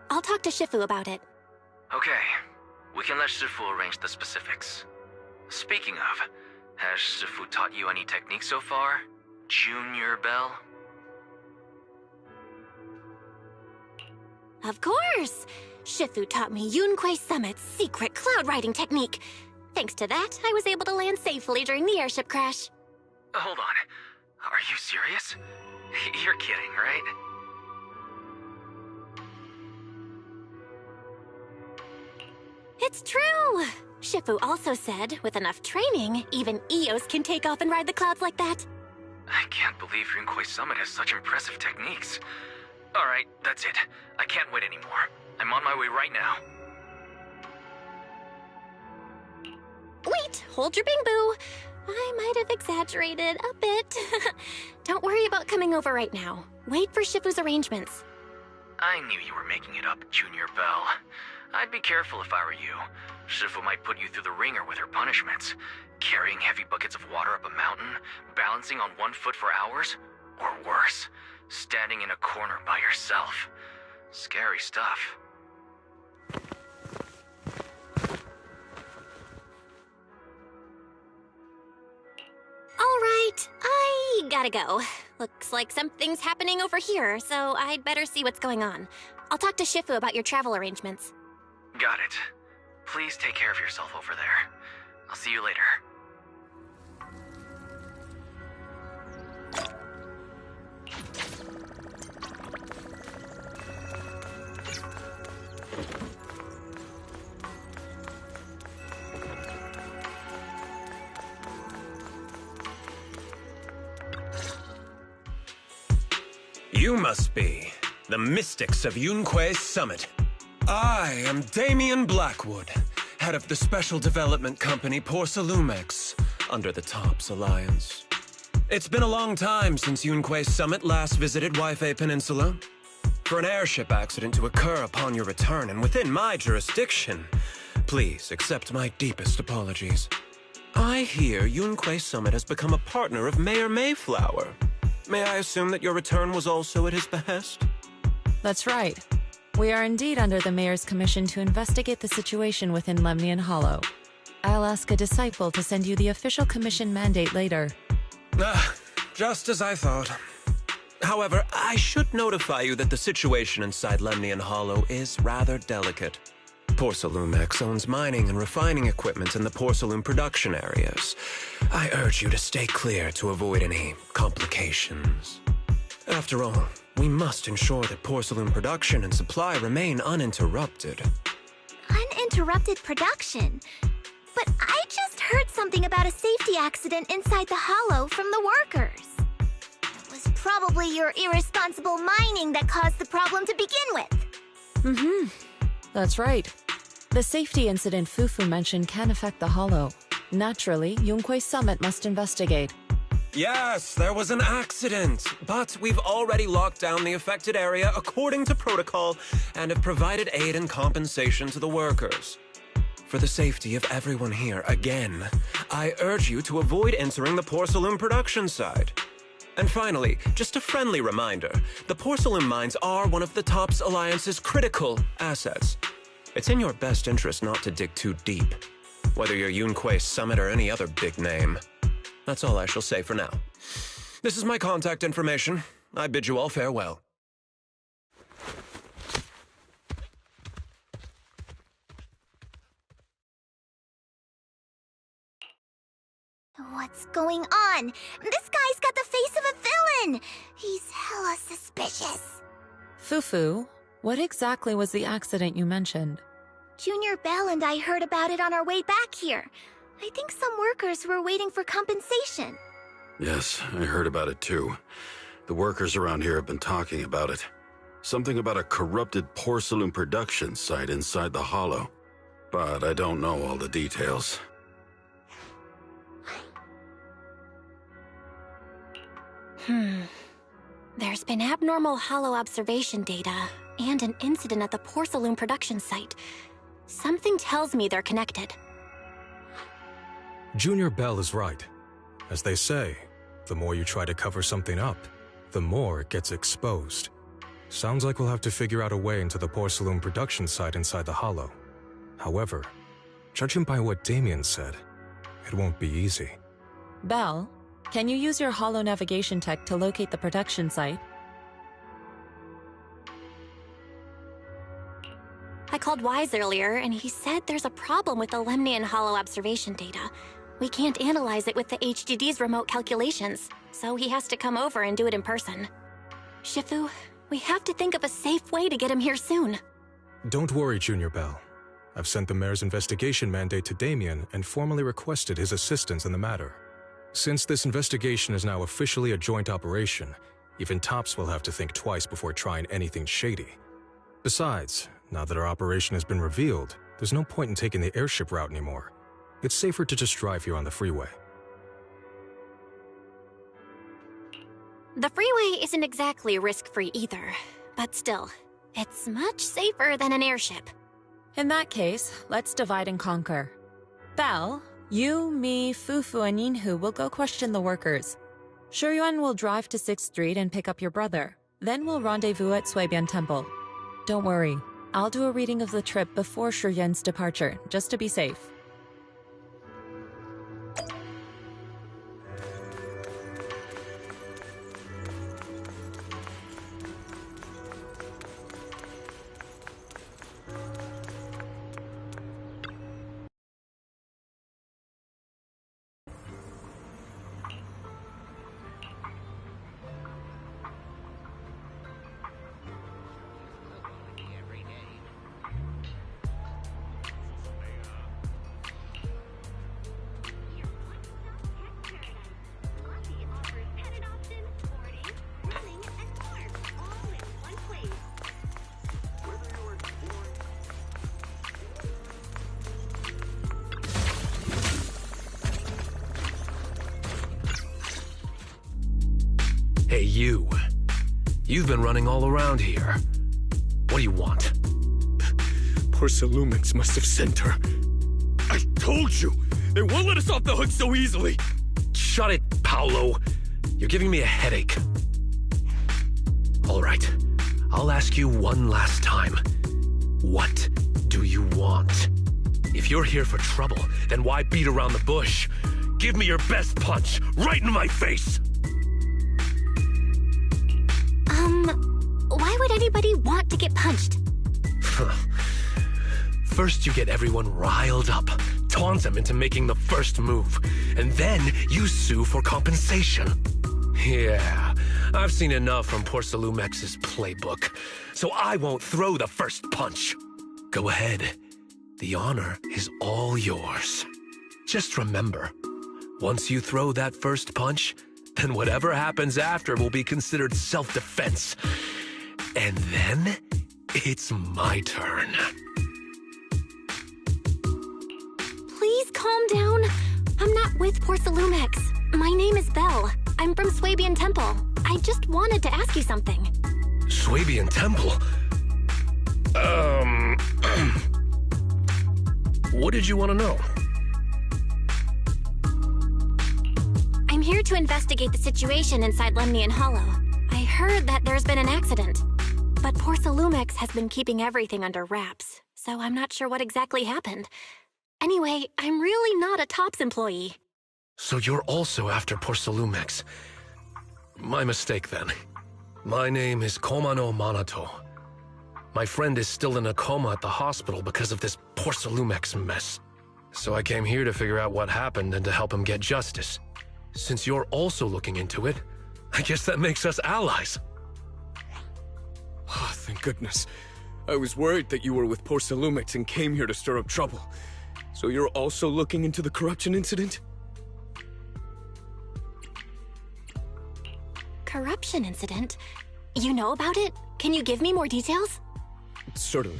I'll talk to Shifu about it. Okay, we can let Shifu arrange the specifics. Speaking of, has Shifu taught you any techniques so far, Junior Belle? Of course! Shifu taught me Yunquei Summit's secret cloud riding technique. Thanks to that, I was able to land safely during the airship crash. Hold on. Are you serious? You're kidding, right? It's true! Shifu also said, with enough training, even Eos can take off and ride the clouds like that. I can't believe Yunquei Summit has such impressive techniques. Alright, that's it. I can't wait anymore. I'm on my way right now. Wait, hold your bing-boo. I might have exaggerated a bit. Don't worry about coming over right now. Wait for Shifu's arrangements. I knew you were making it up, Junior Belle. I'd be careful if I were you. Shifu might put you through the ringer with her punishments. Carrying heavy buckets of water up a mountain, balancing on one foot for hours, or worse, standing in a corner by yourself. Scary stuff. All right, I gotta go. Looks like something's happening over here, so I'd better see what's going on. I'll talk to Shifu about your travel arrangements. Got it. Please take care of yourself over there. I'll see you later. You must be the mystics of Yunquei Summit. I am Damien Blackwood, head of the special development company Porcelumex, under the TOPS Alliance. It's been a long time since Yunquei Summit last visited Waifei Peninsula. For an airship accident to occur upon your return and within my jurisdiction, please accept my deepest apologies. I hear Yunquei Summit has become a partner of Mayor Mayflower. May I assume that your return was also at his behest? That's right. We are indeed under the Mayor's commission to investigate the situation within Lemnian Hollow. I'll ask a disciple to send you the official commission mandate later. Just as I thought. However, I should notify you that the situation inside Lemnian Hollow is rather delicate. Porcelumex owns mining and refining equipment in the porcelain production areas. I urge you to stay clear to avoid any complications. After all, we must ensure that porcelain production and supply remain uninterrupted. Uninterrupted production? But I just heard something about a safety accident inside the hollow from the workers. It was probably your irresponsible mining that caused the problem to begin with. That's right. The safety incident Fufu mentioned can affect the hollow. Naturally, Yunque's summit must investigate. Yes, there was an accident, but we've already locked down the affected area according to protocol and have provided aid and compensation to the workers. For the safety of everyone here, again, I urge you to avoid entering the porcelain production site. And finally, just a friendly reminder, the porcelain mines are one of the TOPS Alliance's critical assets. It's in your best interest not to dig too deep, whether you're Yunque Summit or any other big name. That's all I shall say for now. This is my contact information. I bid you all farewell. What's going on? This guy's got the face of a villain! He's hella suspicious. Fufu, what exactly was the accident you mentioned? Junior Bell and I heard about it on our way back here. I think some workers were waiting for compensation. Yes, I heard about it too. The workers around here have been talking about it. Something about a corrupted porcelain production site inside the hollow. But I don't know all the details. There's been abnormal hollow observation data and an incident at the porcelain production site. Something tells me they're connected. Junior Bell is right. As they say, the more you try to cover something up, the more it gets exposed. Sounds like we'll have to figure out a way into the porcelain production site inside the hollow. However, judging by what Damien said, it won't be easy. Bell, can you use your hollow navigation tech to locate the production site? I called Wise earlier, and he said there's a problem with the Lemnian hollow observation data. We can't analyze it with the HDD's remote calculations, so he has to come over and do it in person. Shifu, we have to think of a safe way to get him here soon. Don't worry, Junior Bell. I've sent the mayor's investigation mandate to Damien and formally requested his assistance in the matter. Since this investigation is now officially a joint operation, even TOPS will have to think twice before trying anything shady. Besides, now that our operation has been revealed, there's no point in taking the airship route anymore. It's safer to just drive here on the freeway. The freeway isn't exactly risk-free either, but still, it's much safer than an airship. In that case, let's divide and conquer. Bell, you, me, Fufu, and Yinhu will go question the workers. Shuyuan will drive to 6th Street and pick up your brother. Then we'll rendezvous at Suibian Temple. Don't worry, I'll do a reading of the trip before Shuyuan's departure, just to be safe. Hey, you. You've been running all around here. What do you want? Porcelumix must have sent her. I told you! They won't let us off the hook so easily! Shut it, Paolo. You're giving me a headache. All right. I'll ask you one last time. What do you want? If you're here for trouble, then why beat around the bush? Give me your best punch, right in my face! Why would anybody want to get punched? First you get everyone riled up, taunt them into making the first move, and then you sue for compensation. Yeah, I've seen enough from Porcelumex's playbook, so I won't throw the first punch. Go ahead. The honor is all yours. Just remember, once you throw that first punch, then whatever happens after will be considered self-defense. And then, it's my turn. Please calm down. I'm not with Porcelumex. My name is Belle. I'm from Swabian Temple. I just wanted to ask you something. Swabian Temple? What did you want to know? I'm here to investigate the situation inside Lemnian Hollow. I heard that there's been an accident, but Porcelumex has been keeping everything under wraps, so I'm not sure what exactly happened. Anyway, I'm really not a TOPS employee. So you're also after Porcelumex. My mistake, then. My name is Komano Manato. My friend is still in a coma at the hospital because of this Porcelumex mess. So I came here to figure out what happened and to help him get justice. Since you're also looking into it, I guess that makes us allies. Oh, thank goodness. I was worried that you were with Porcelumex and came here to stir up trouble. So you're also looking into the corruption incident? Corruption incident? You know about it? Can you give me more details? Certainly.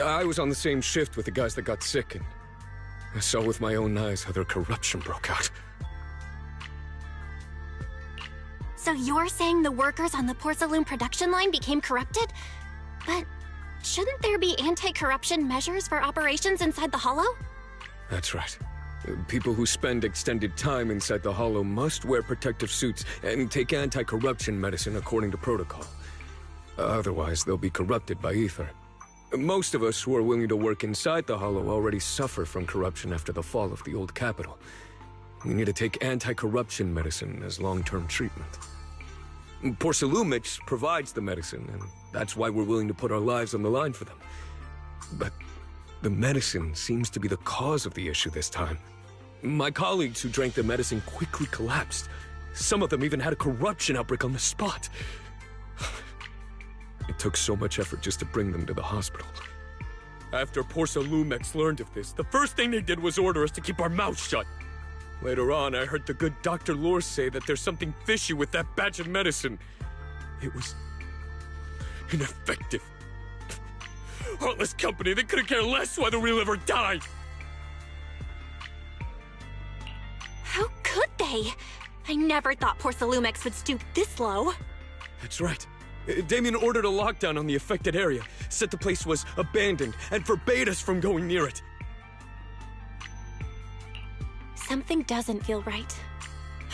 I was on the same shift with the guys that got sick, and I saw with my own eyes how their corruption broke out. So you're saying the workers on the Porcelume production line became corrupted? But shouldn't there be anti-corruption measures for operations inside the Hollow? That's right. People who spend extended time inside the Hollow must wear protective suits and take anti-corruption medicine according to protocol. Otherwise, they'll be corrupted by ether. Most of us who are willing to work inside the Hollow already suffer from corruption after the fall of the old capital. We need to take anti-corruption medicine as long-term treatment. Porcelumex provides the medicine, and that's why we're willing to put our lives on the line for them. But the medicine seems to be the cause of the issue this time. My colleagues who drank the medicine quickly collapsed. Some of them even had a corruption outbreak on the spot. It took so much effort just to bring them to the hospital. After Porcelumex learned of this, the first thing they did was order us to keep our mouths shut. Later on, I heard the good Dr. Lore say that there's something fishy with that batch of medicine. It was ineffective. Heartless company, they couldn't care less whether we live or die. How could they? I never thought Porcelumex would stoop this low. That's right. Damien ordered a lockdown on the affected area, said the place was abandoned, and forbade us from going near it. Something doesn't feel right.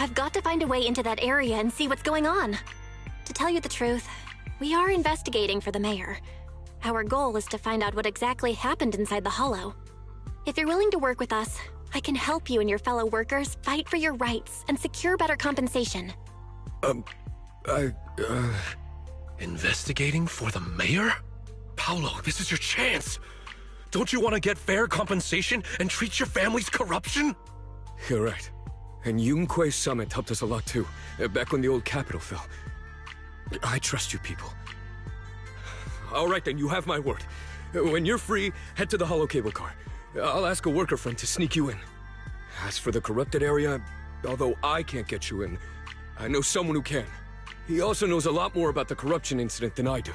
I've got to find a way into that area and see what's going on. To tell you the truth, we are investigating for the mayor. Our goal is to find out what exactly happened inside the Hollow. If you're willing to work with us, I can help you and your fellow workers fight for your rights and secure better compensation. Investigating for the mayor? Paolo, this is your chance. Don't you want to get fair compensation and treat your family's corruption? You're right. And Yunque Summit helped us a lot too, back when the old capital fell. I trust you people. All right then, you have my word. When you're free, head to the Hollow Cable Car. I'll ask a worker friend to sneak you in. As for the corrupted area, although I can't get you in, I know someone who can. He also knows a lot more about the corruption incident than I do.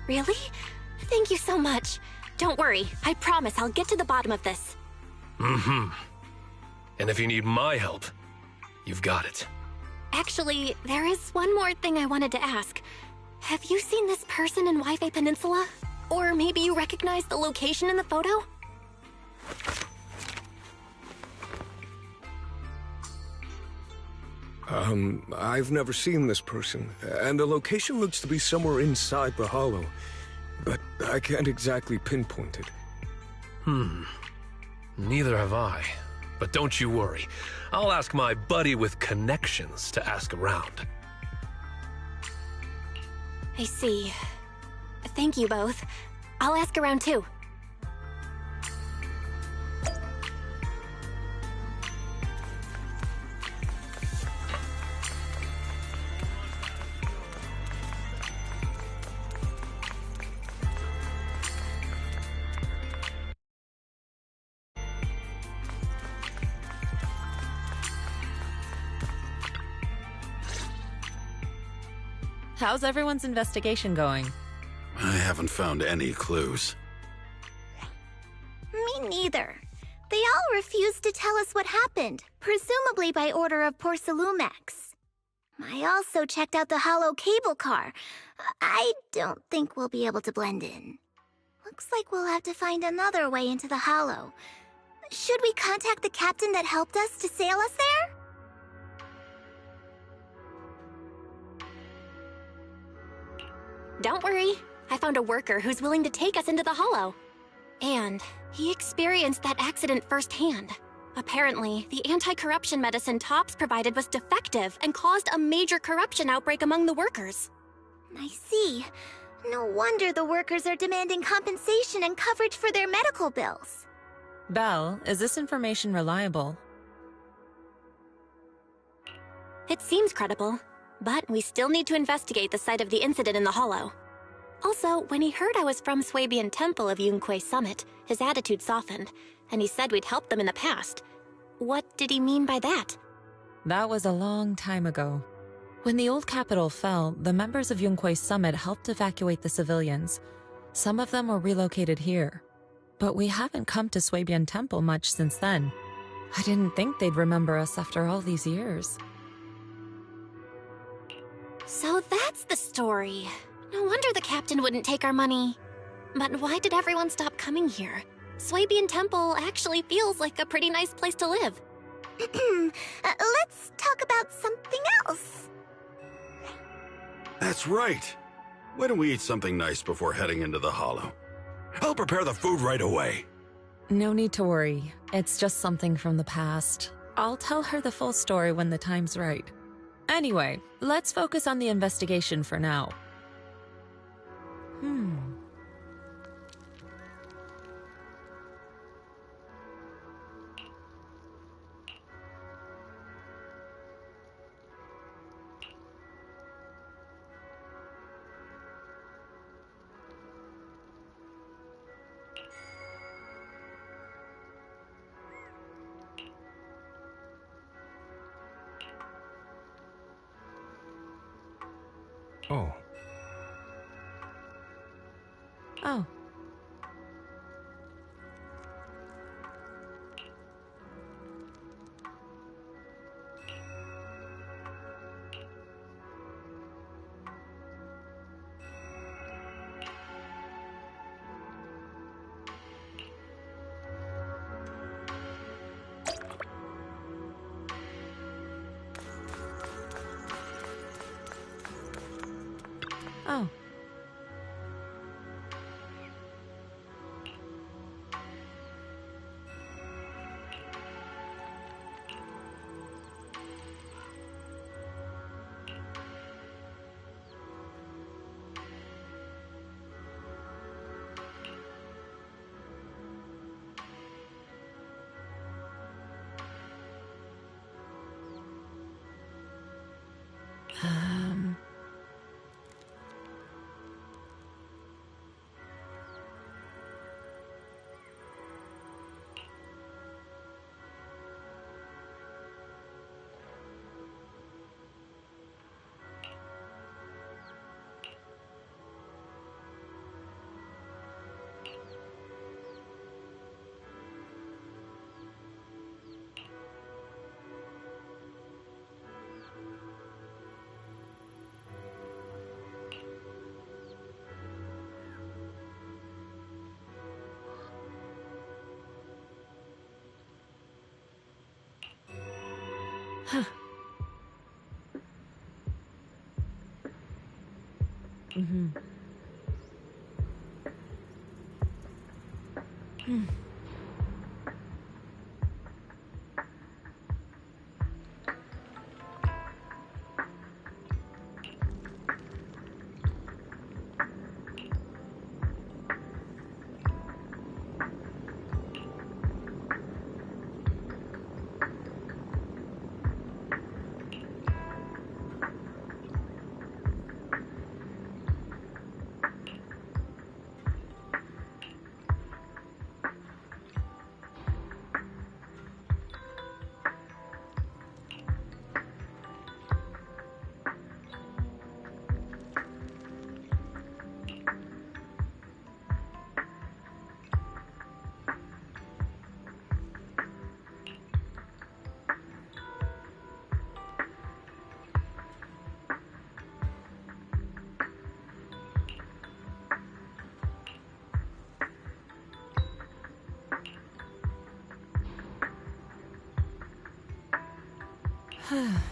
Really? Thank you so much. Don't worry, I promise I'll get to the bottom of this. Mm-hmm. And if you need my help, you've got it. Actually, there is one more thing I wanted to ask. Have you seen this person in Wi-Fi Peninsula? Or maybe you recognize the location in the photo? I've never seen this person, and the location looks to be somewhere inside the Hollow, but I can't exactly pinpoint it. Neither have I. But don't you worry. I'll ask my buddy with connections to ask around. I see. Thank you both. I'll ask around too. How's everyone's investigation going? I haven't found any clues. Me neither. They all refused to tell us what happened, presumably by order of Porcelumex. I also checked out the hollow cable car. I don't think we'll be able to blend in. Looks like we'll have to find another way into the hollow. Should we contact the captain that helped us to sail us there? Don't worry. I found a worker who's willing to take us into the hollow. And he experienced that accident firsthand. Apparently, the anti-corruption medicine Tops provided was defective and caused a major corruption outbreak among the workers. I see. No wonder the workers are demanding compensation and coverage for their medical bills. Belle, is this information reliable? It seems credible, but we still need to investigate the site of the incident in the hollow. Also, when he heard I was from Swabian Temple of Yunque Summit, his attitude softened, and he said we'd helped them in the past. What did he mean by that? That was a long time ago. When the old capital fell, the members of Yunque Summit helped evacuate the civilians. Some of them were relocated here. But we haven't come to Swabian Temple much since then. I didn't think they'd remember us after all these years. So that's the story. No wonder the captain wouldn't take our money. But why did everyone stop coming here? Swabian Temple actually feels like a pretty nice place to live. Let's talk about something else. That's right. Why don't we eat something nice before heading into the hollow? I'll prepare the food right away. No need to worry. It's just something from the past. I'll tell her the full story when the time's right. Anyway, let's focus on the investigation for now. Oh. Oh. Oh. Huh. Mm-hmm. Oh.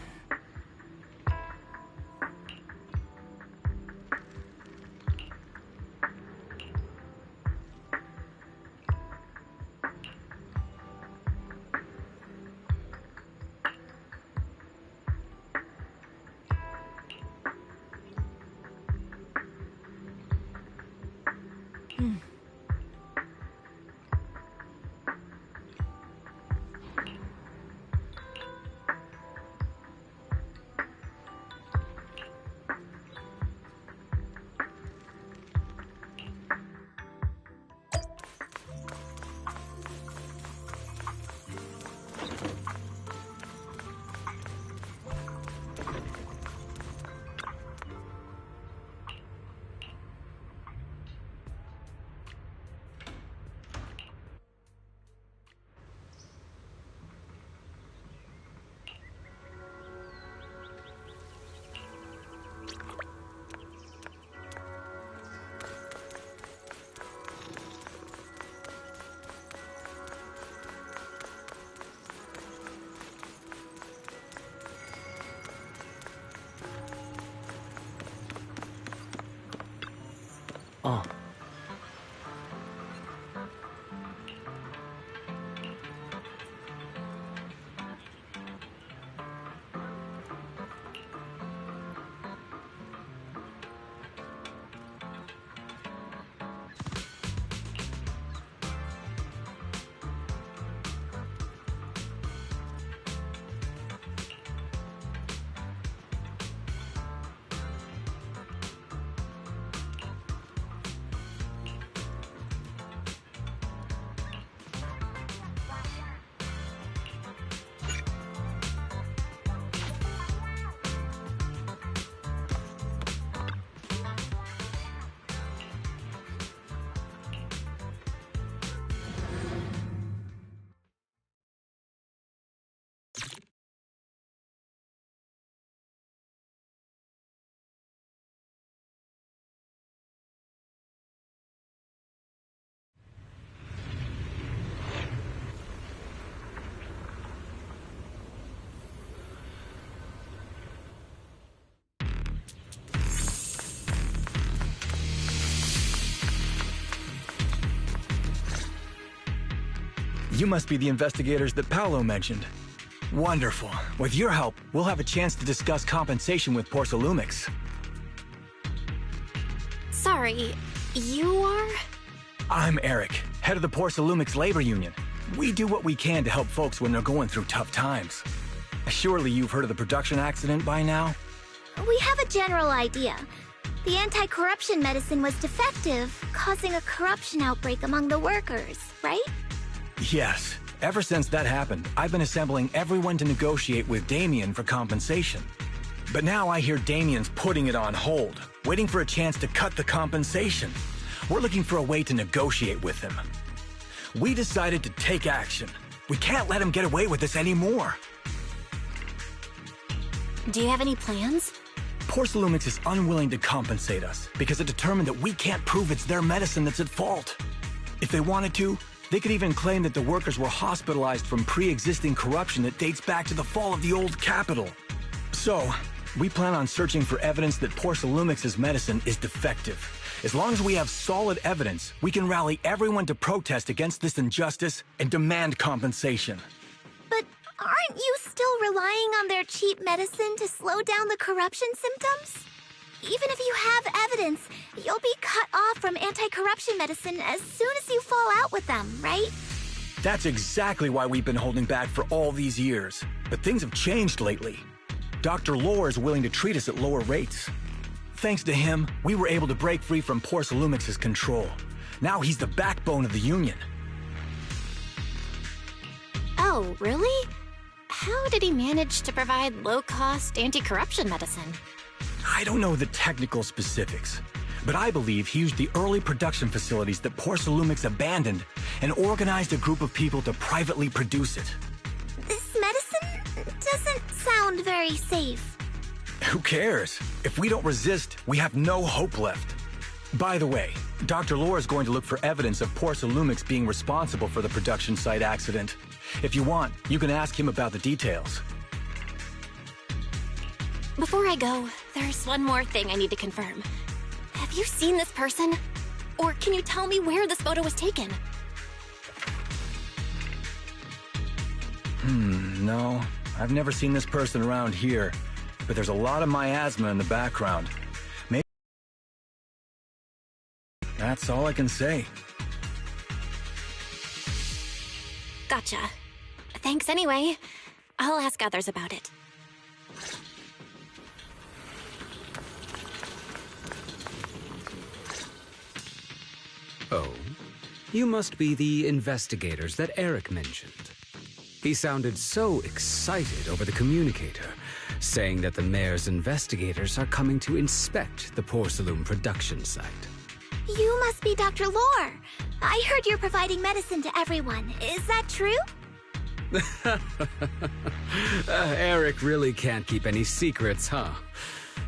You must be the investigators that Paolo mentioned. Wonderful. With your help, we'll have a chance to discuss compensation with Porsalumix. Sorry, you are? I'm Eric, head of the Porsalumix Labor Union. We do what we can to help folks when they're going through tough times. Surely you've heard of the production accident by now? We have a general idea. The anti-corruption medicine was defective, causing a corruption outbreak among the workers, right? Yes. Ever since that happened, I've been assembling everyone to negotiate with Damien for compensation. But now I hear Damien's putting it on hold, waiting for a chance to cut the compensation. We're looking for a way to negotiate with him. We decided to take action. We can't let him get away with this anymore. Do you have any plans? Porsalumix is unwilling to compensate us because it determined that we can't prove it's their medicine that's at fault. If they wanted to, they could even claim that the workers were hospitalized from pre-existing corruption that dates back to the fall of the old capital. So, we plan on searching for evidence that Porsalumix's medicine is defective. As long as we have solid evidence, we can rally everyone to protest against this injustice and demand compensation. But aren't you still relying on their cheap medicine to slow down the corruption symptoms? Even if you have evidence, you'll be cut off from anti-corruption medicine as soon as you fall out with them, right? That's exactly why we've been holding back for all these years. But things have changed lately. Dr. Lore is willing to treat us at lower rates. Thanks to him, we were able to break free from Porsalumix's control. Now he's the backbone of the Union. Oh, really? How did he manage to provide low-cost anti-corruption medicine? I don't know the technical specifics, but I believe he used the early production facilities that Porsalumix abandoned and organized a group of people to privately produce it. This medicine doesn't sound very safe. Who cares? If we don't resist, we have no hope left. By the way, Dr. Lore is going to look for evidence of Porsalumix being responsible for the production site accident. If you want, you can ask him about the details. Before I go, there's one more thing I need to confirm. Have you seen this person? Or can you tell me where this photo was taken? No. I've never seen this person around here, but there's a lot of miasma in the background. Maybe... That's all I can say. Gotcha. Thanks anyway. I'll ask others about it. Oh, you must be the investigators that Eric mentioned. He sounded so excited over the communicator, saying that the mayor's investigators are coming to inspect the Porcelain production site. You must be Dr. Lore. I heard you're providing medicine to everyone. Is that true? Eric really can't keep any secrets, huh?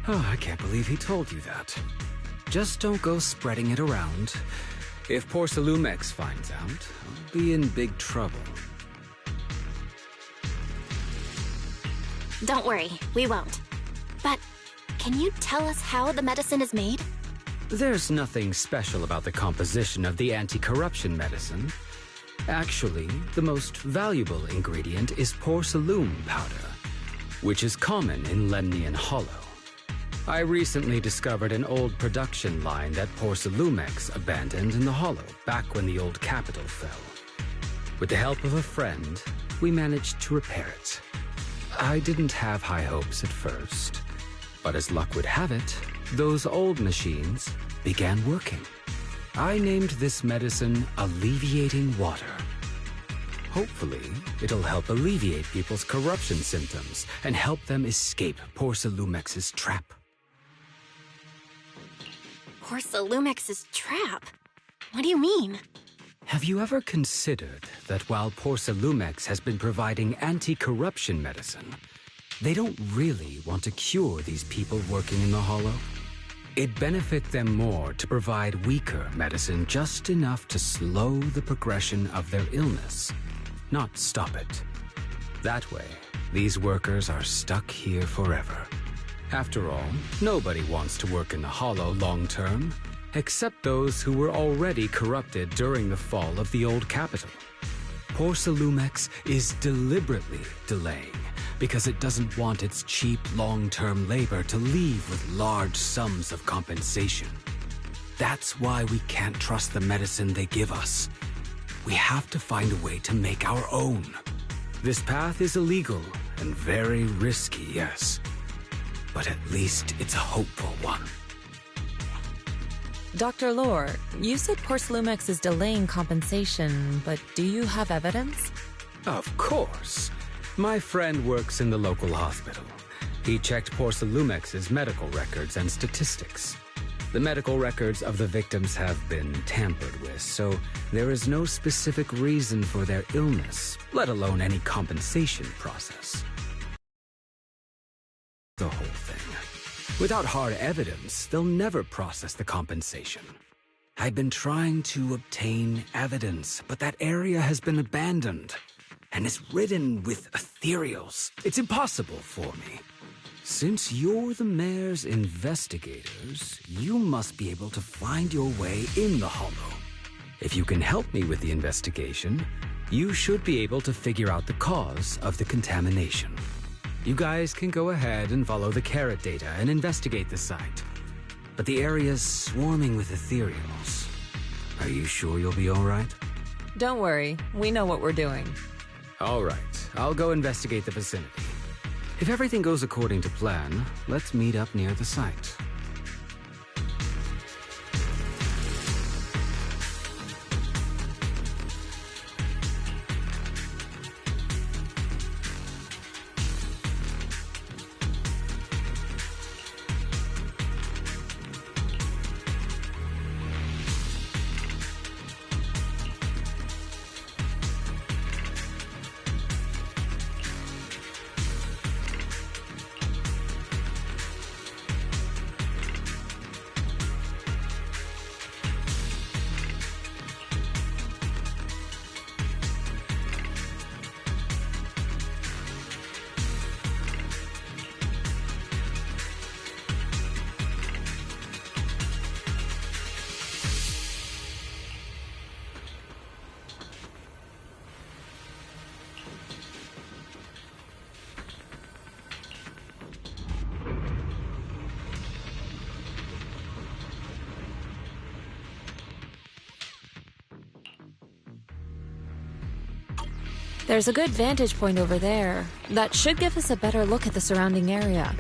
Oh, I can't believe he told you that. Just don't go spreading it around. If Porcelumex finds out, I'll be in big trouble. Don't worry, we won't. But can you tell us how the medicine is made? There's nothing special about the composition of the anti-corruption medicine. Actually, the most valuable ingredient is porcelain powder, which is common in Lemnian Hollow. I recently discovered an old production line that Porcelumex abandoned in the Hollow back when the old capital fell. With the help of a friend, we managed to repair it. I didn't have high hopes at first, but as luck would have it, those old machines began working. I named this medicine Alleviating Water. Hopefully, it'll help alleviate people's corruption symptoms and help them escape Porcelumex's trap. Porcelumex's trap? What do you mean? Have you ever considered that while Porcelumex has been providing anti-corruption medicine, they don't really want to cure these people working in the Hollow? It'd benefit them more to provide weaker medicine just enough to slow the progression of their illness, not stop it. That way, these workers are stuck here forever. After all, nobody wants to work in the Hollow long term, except those who were already corrupted during the fall of the old capital. Porcelumex is deliberately delaying because it doesn't want its cheap long-term labor to leave with large sums of compensation. That's why we can't trust the medicine they give us. We have to find a way to make our own. This path is illegal and very risky, yes, but at least it's a hopeful one. Dr. Lore, you said Porcelumex is delaying compensation, but do you have evidence? Of course. My friend works in the local hospital. He checked Porcelumex's medical records and statistics. The medical records of the victims have been tampered with, so there is no specific reason for their illness, let alone any compensation process. The whole thing. Without hard evidence, they'll never process the compensation. I've been trying to obtain evidence, but that area has been abandoned and is ridden with ethereals. It's impossible for me. Since you're the mayor's investigators, you must be able to find your way in the Hollow. If you can help me with the investigation, you should be able to figure out the cause of the contamination. You guys can go ahead and follow the carrot data and investigate the site. But the area's swarming with ethereals. Are you sure you'll be all right? Don't worry, we know what we're doing. All right, I'll go investigate the vicinity. If everything goes according to plan, let's meet up near the site. There's a good vantage point over there. That should give us a better look at the surrounding area.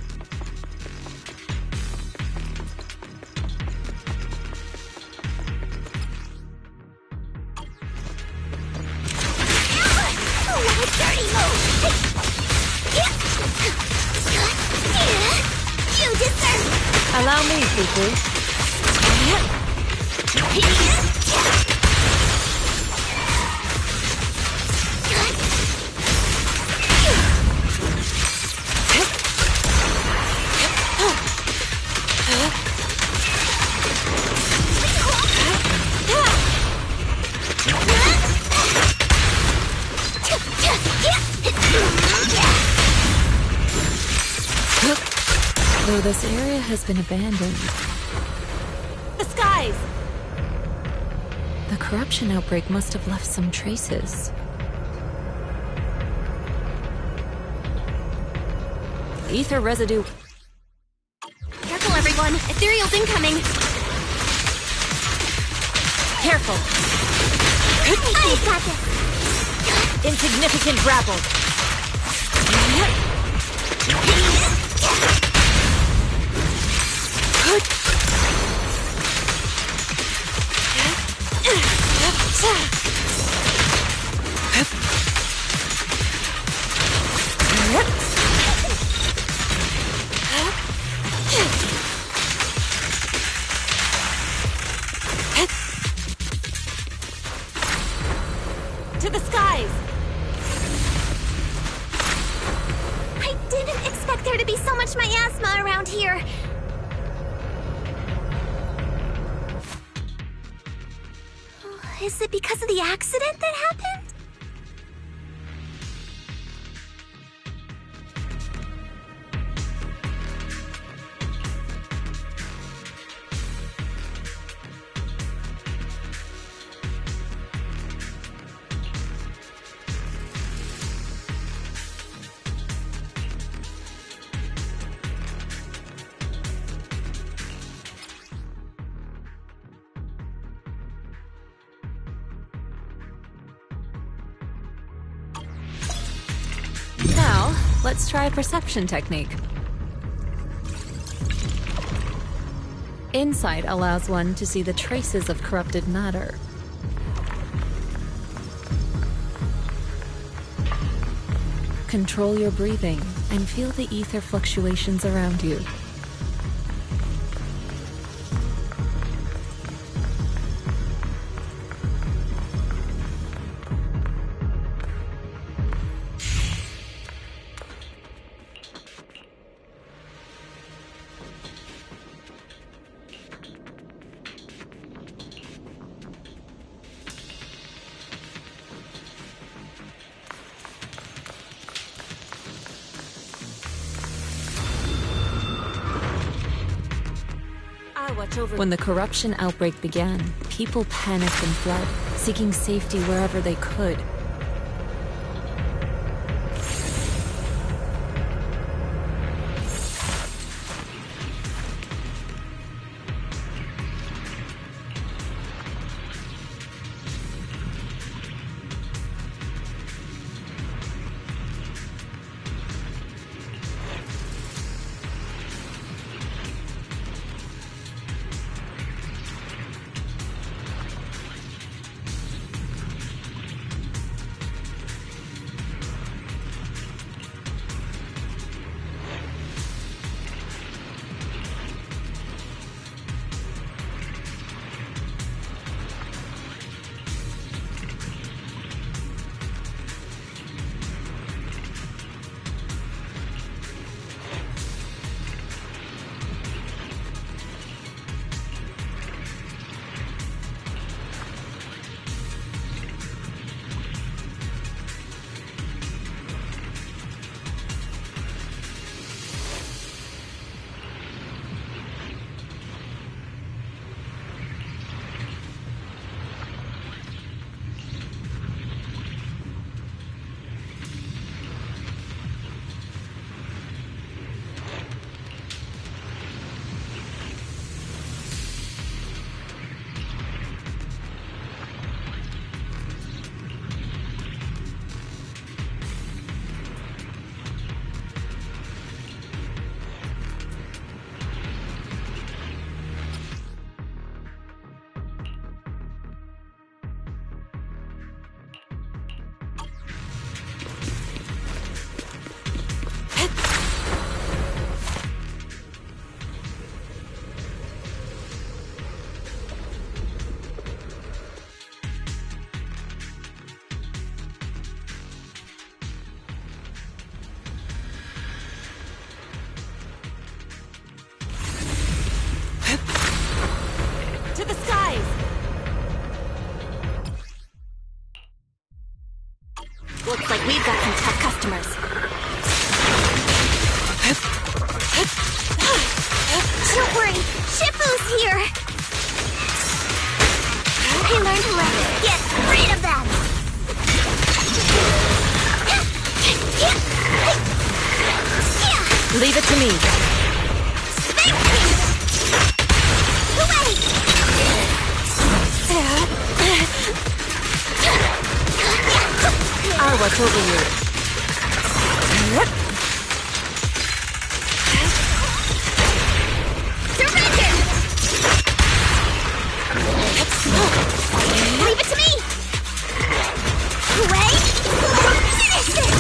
Allow me, Fufu. Though this area has been abandoned. The skies! The corruption outbreak must have left some traces. Ether residue. Careful, everyone! Ethereal's incoming! Careful! I got this! Insignificant grapple! To the skies! I didn't expect there to be so much miasma around here. Is it because of the accident that happened? Now, let's try a perception technique. Insight allows one to see the traces of corrupted matter. Control your breathing and feel the ether fluctuations around you. When the corruption outbreak began, people panicked and fled, seeking safety wherever they could. We've got some tough customers. Don't worry, Shifu's here! I learned to get rid of them! Leave it to me. I'll watch over you. Surrender! Leave it to me! Wait! Finish this!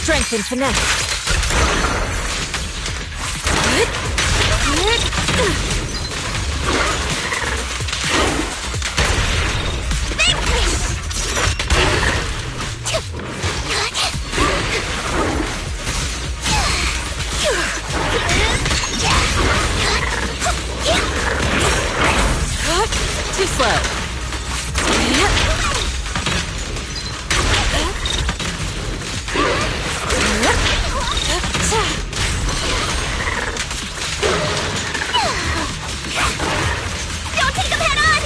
Strength and finesse. Too slow. Don't take them head on!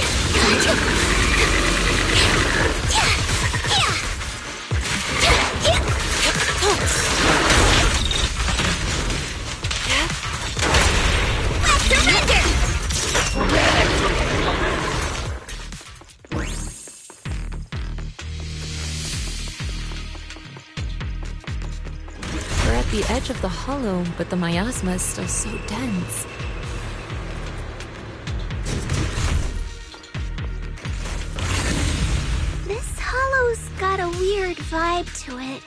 Let's surrender! We're at the edge of the hollow, but the miasma is still so dense. This hollow's got a weird vibe to it.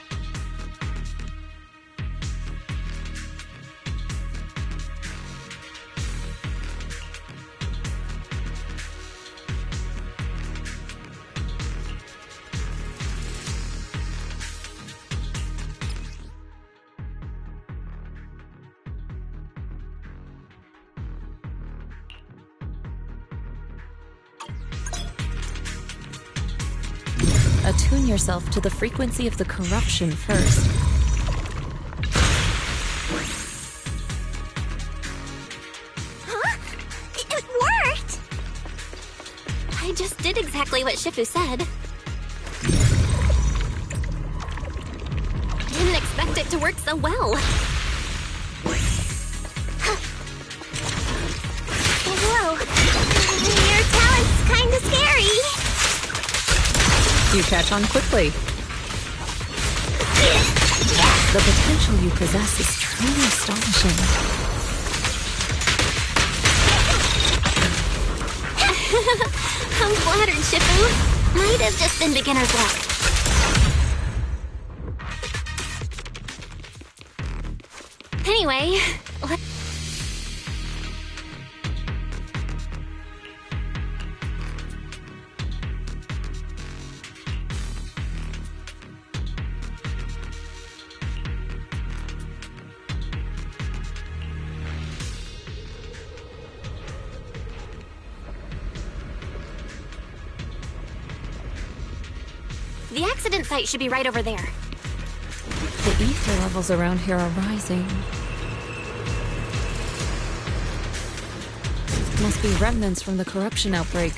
Attune yourself to the frequency of the corruption first. Huh? It worked! I just did exactly what Shifu said. Didn't expect it to work so well. Whoa. Your talent's kinda scary. You catch on quickly. The potential you possess is truly astonishing. I'm flattered, Shifu. Might have just been beginner's luck. Anyway, the accident site should be right over there. The ether levels around here are rising. Must be remnants from the corruption outbreak.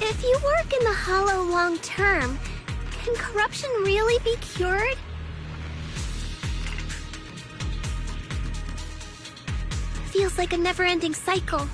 If you work in the hollow long term, can corruption really be cured? Feels like a never-ending cycle.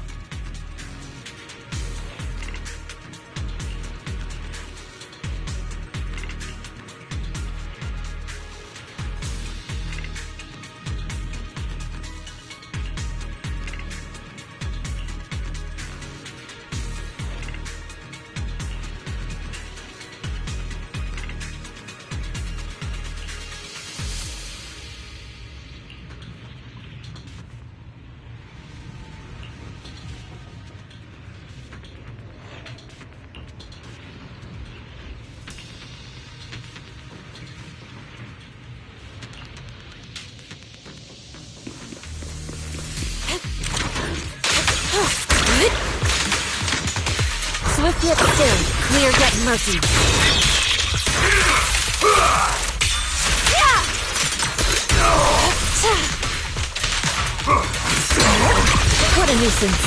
Swift yet still, clear yet murky. What a nuisance.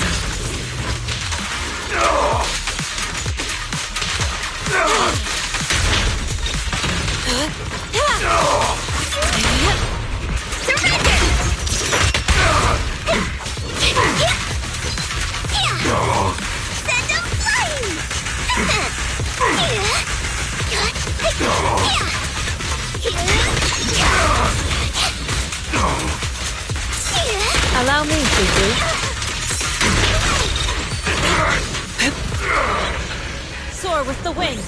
Allow me, Fufu. Soar with the wind.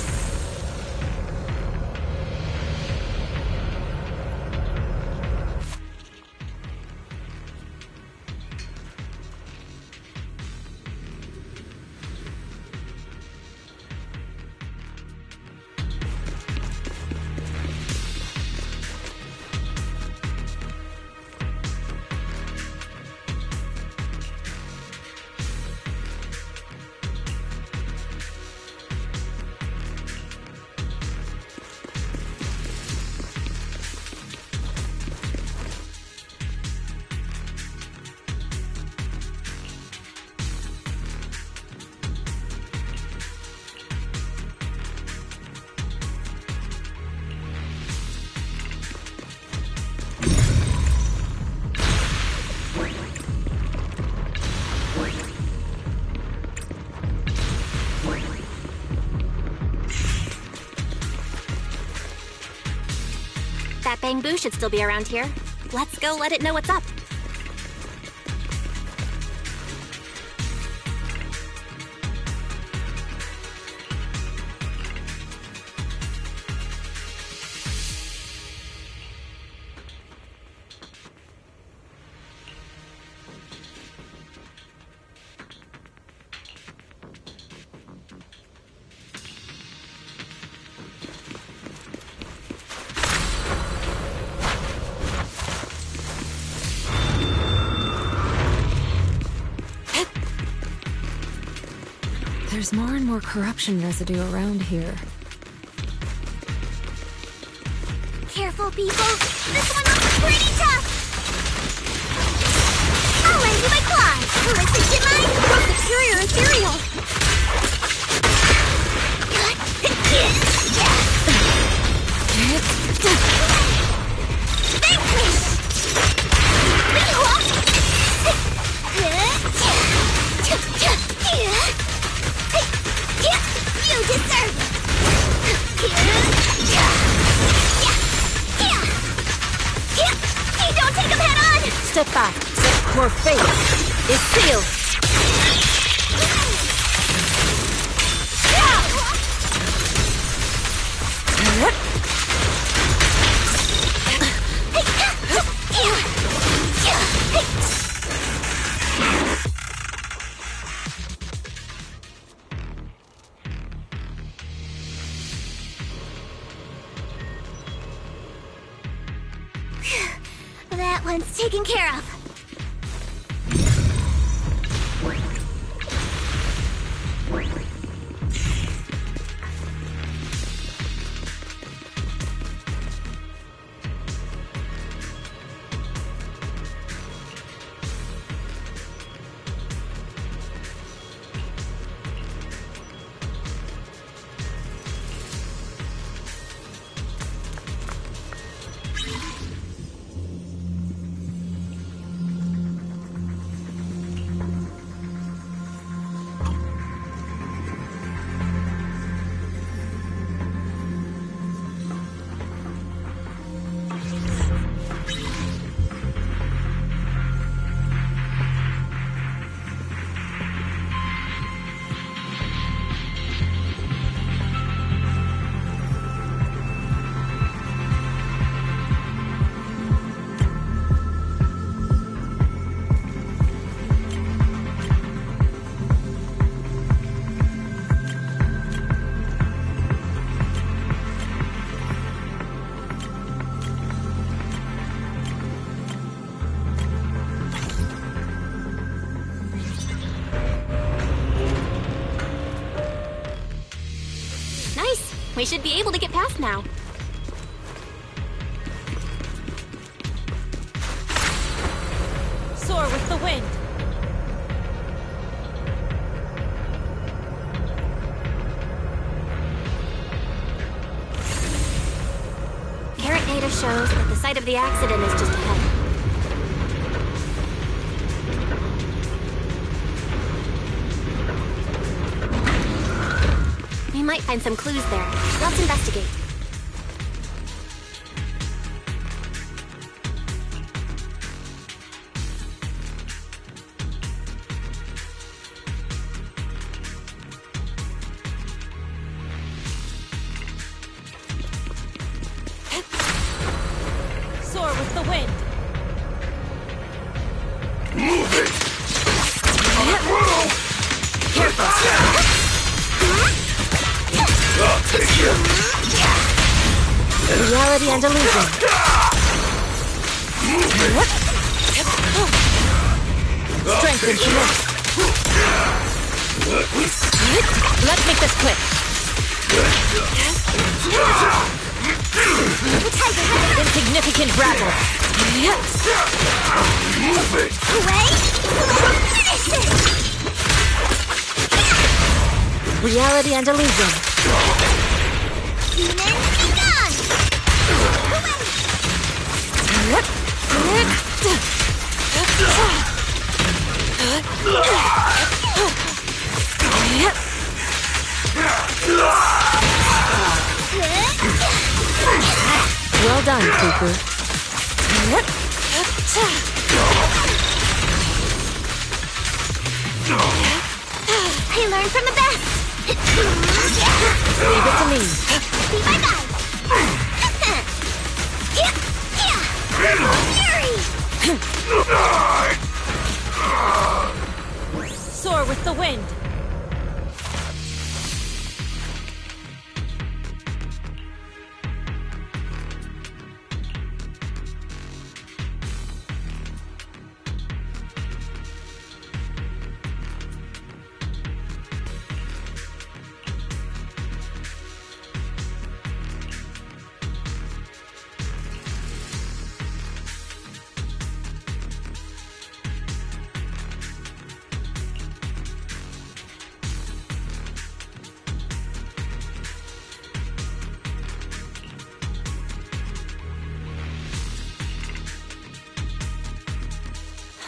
That Bangbu should still be around here. Let's go let it know what's up. There's more and more corruption residue around here. Careful, people. This one looks pretty tough. I'll lend you my claws. Listen to my superior ethereal. You deserve it! Hey, don't take him head on! Step back. Your fate is sealed. That one's taken care of. We should be able to get past now. Soar with the wind. Current data shows that the site of the accident is just ahead. We might find some clues there. Let's investigate. Soar with the wind. Move it! I'll take you! Reality and illusion. Strength and commit. Let's make this quick. Insignificant rabble. Move it! Reality and illusion. Well done, Fufu. I learned from the best. Leave it to me. Be my guide. Fury! Soar with the wind.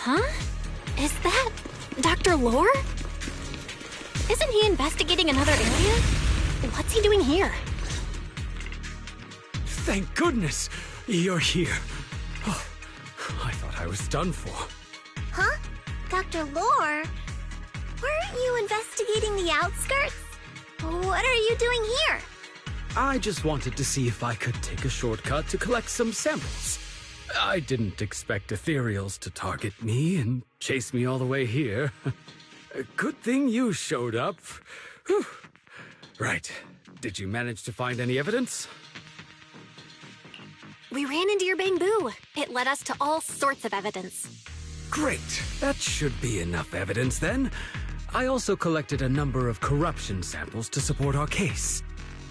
Huh? Is that Dr. Lore? Isn't he investigating another area? What's he doing here? Thank goodness you're here. Oh, I thought I was done for. Huh? Dr. Lore? Weren't you investigating the outskirts? What are you doing here? I just wanted to see if I could take a shortcut to collect some samples. I didn't expect ethereals to target me and chase me all the way here. Good thing you showed up. Whew. Right. Did you manage to find any evidence? We ran into your bamboo. It led us to all sorts of evidence. Great. That should be enough evidence then. I also collected a number of corruption samples to support our case.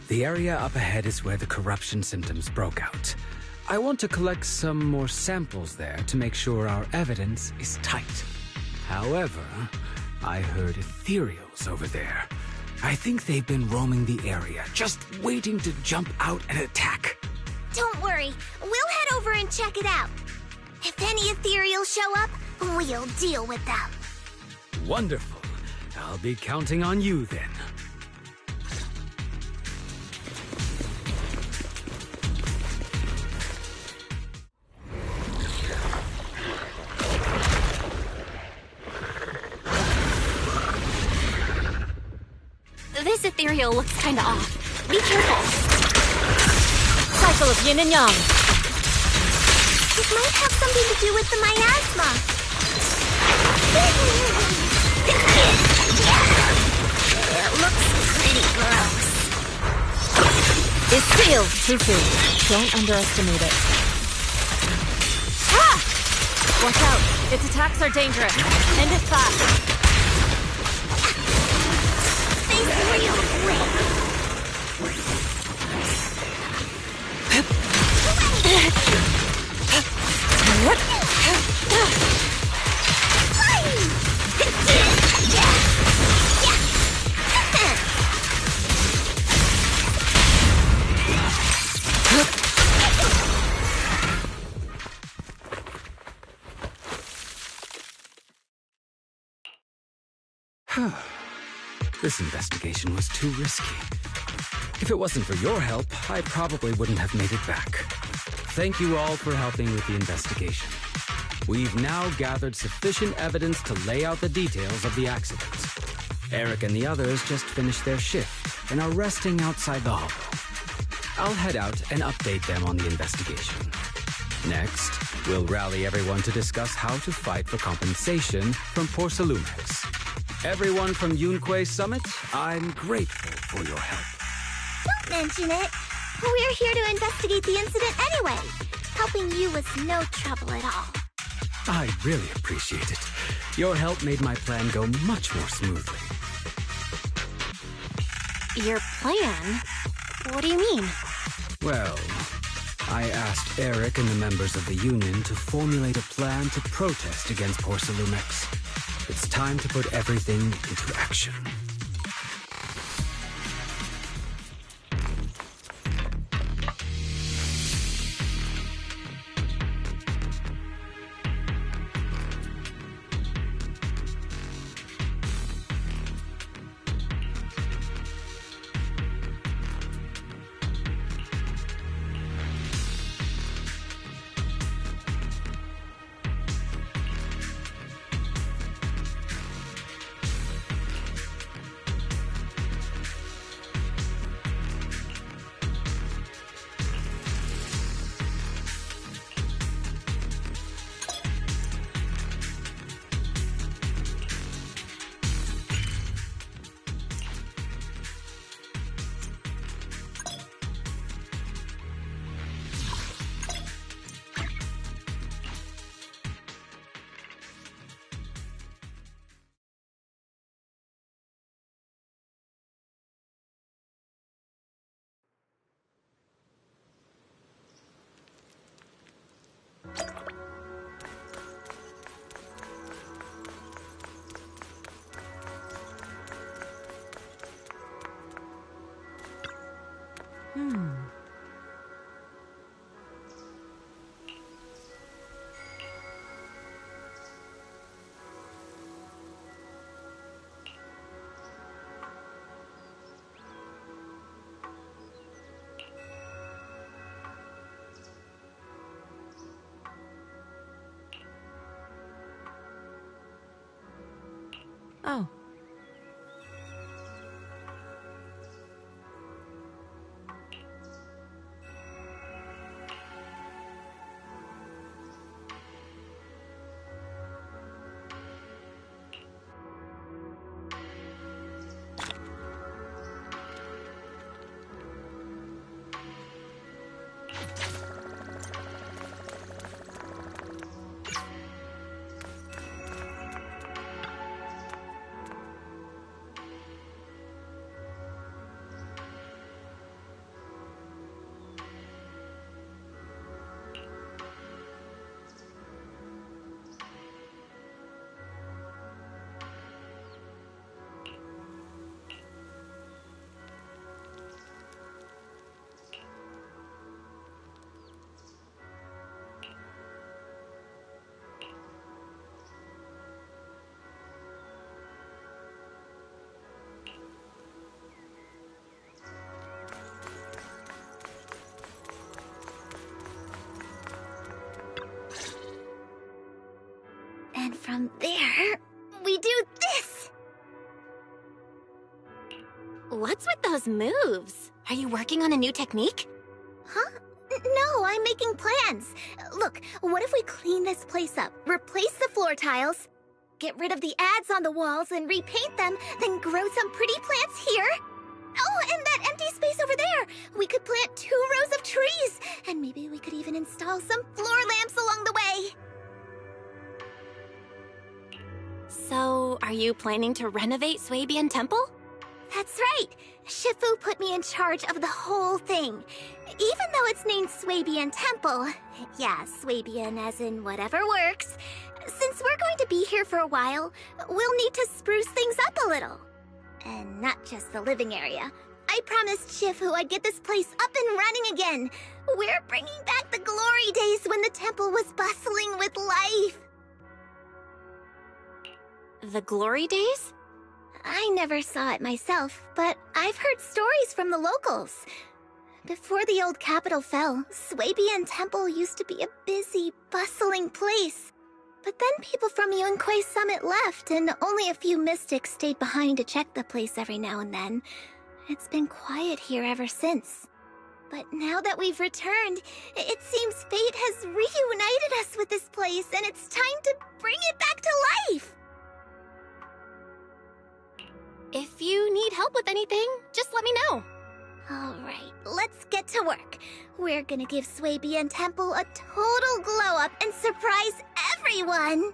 The area up ahead is where the corruption symptoms broke out. I want to collect some more samples there to make sure our evidence is tight. However, I heard ethereals over there. I think they've been roaming the area, just waiting to jump out and attack. Don't worry, we'll head over and check it out. If any ethereals show up, we'll deal with them. Wonderful. I'll be counting on you then. This ethereal looks kinda off. Be careful. Cycle of yin and yang. It might have something to do with the miasma. It looks pretty gross. It's sealed, Fufu. Don't underestimate it. Ah! Watch out. Its attacks are dangerous. End it fast. This investigation was too risky. If it wasn't for your help, I probably wouldn't have made it back. Thank you all for helping with the investigation. We've now gathered sufficient evidence to lay out the details of the accident. Eric and the others just finished their shift and are resting outside the hollow. I'll head out and update them on the investigation. Next, we'll rally everyone to discuss how to fight for compensation from Porsalumex. Everyone from Yunque Summit, I'm grateful for your help. Don't mention it. We're here to investigate the incident anyway. Helping you was no trouble at all. I really appreciate it. Your help made my plan go much more smoothly. Your plan? What do you mean? Well, I asked Eric and the members of the Union to formulate a plan to protest against Porsalumex. It's time to put everything into action. Oh. And from there, we do this! What's with those moves? Are you working on a new technique? Huh? No, I'm making plans. Look, what if we clean this place up, replace the floor tiles, get rid of the ads on the walls and repaint them, then grow some pretty plants here? Oh, and that empty space over there! We could plant 2 rows of trees, and maybe we could even install some floor lamps along the way. So, are you planning to renovate Swabian Temple? That's right. Shifu put me in charge of the whole thing. Even though it's named Swabian Temple. Yeah, Swabian as in whatever works. Since we're going to be here for a while, we'll need to spruce things up a little. And not just the living area. I promised Shifu I'd get this place up and running again. We're bringing back the glory days when the temple was bustling with life. The glory days? I never saw it myself, but I've heard stories from the locals. Before the old capital fell, Swabian Temple used to be a busy, bustling place. But then people from Yunquei Summit left, and only a few mystics stayed behind to check the place every now and then. It's been quiet here ever since. But now that we've returned, it seems fate has reunited us with this place, and it's time to bring it back to life! If you need help with anything, just let me know. Alright, let's get to work. We're gonna give Swabian Temple a total glow-up and surprise everyone!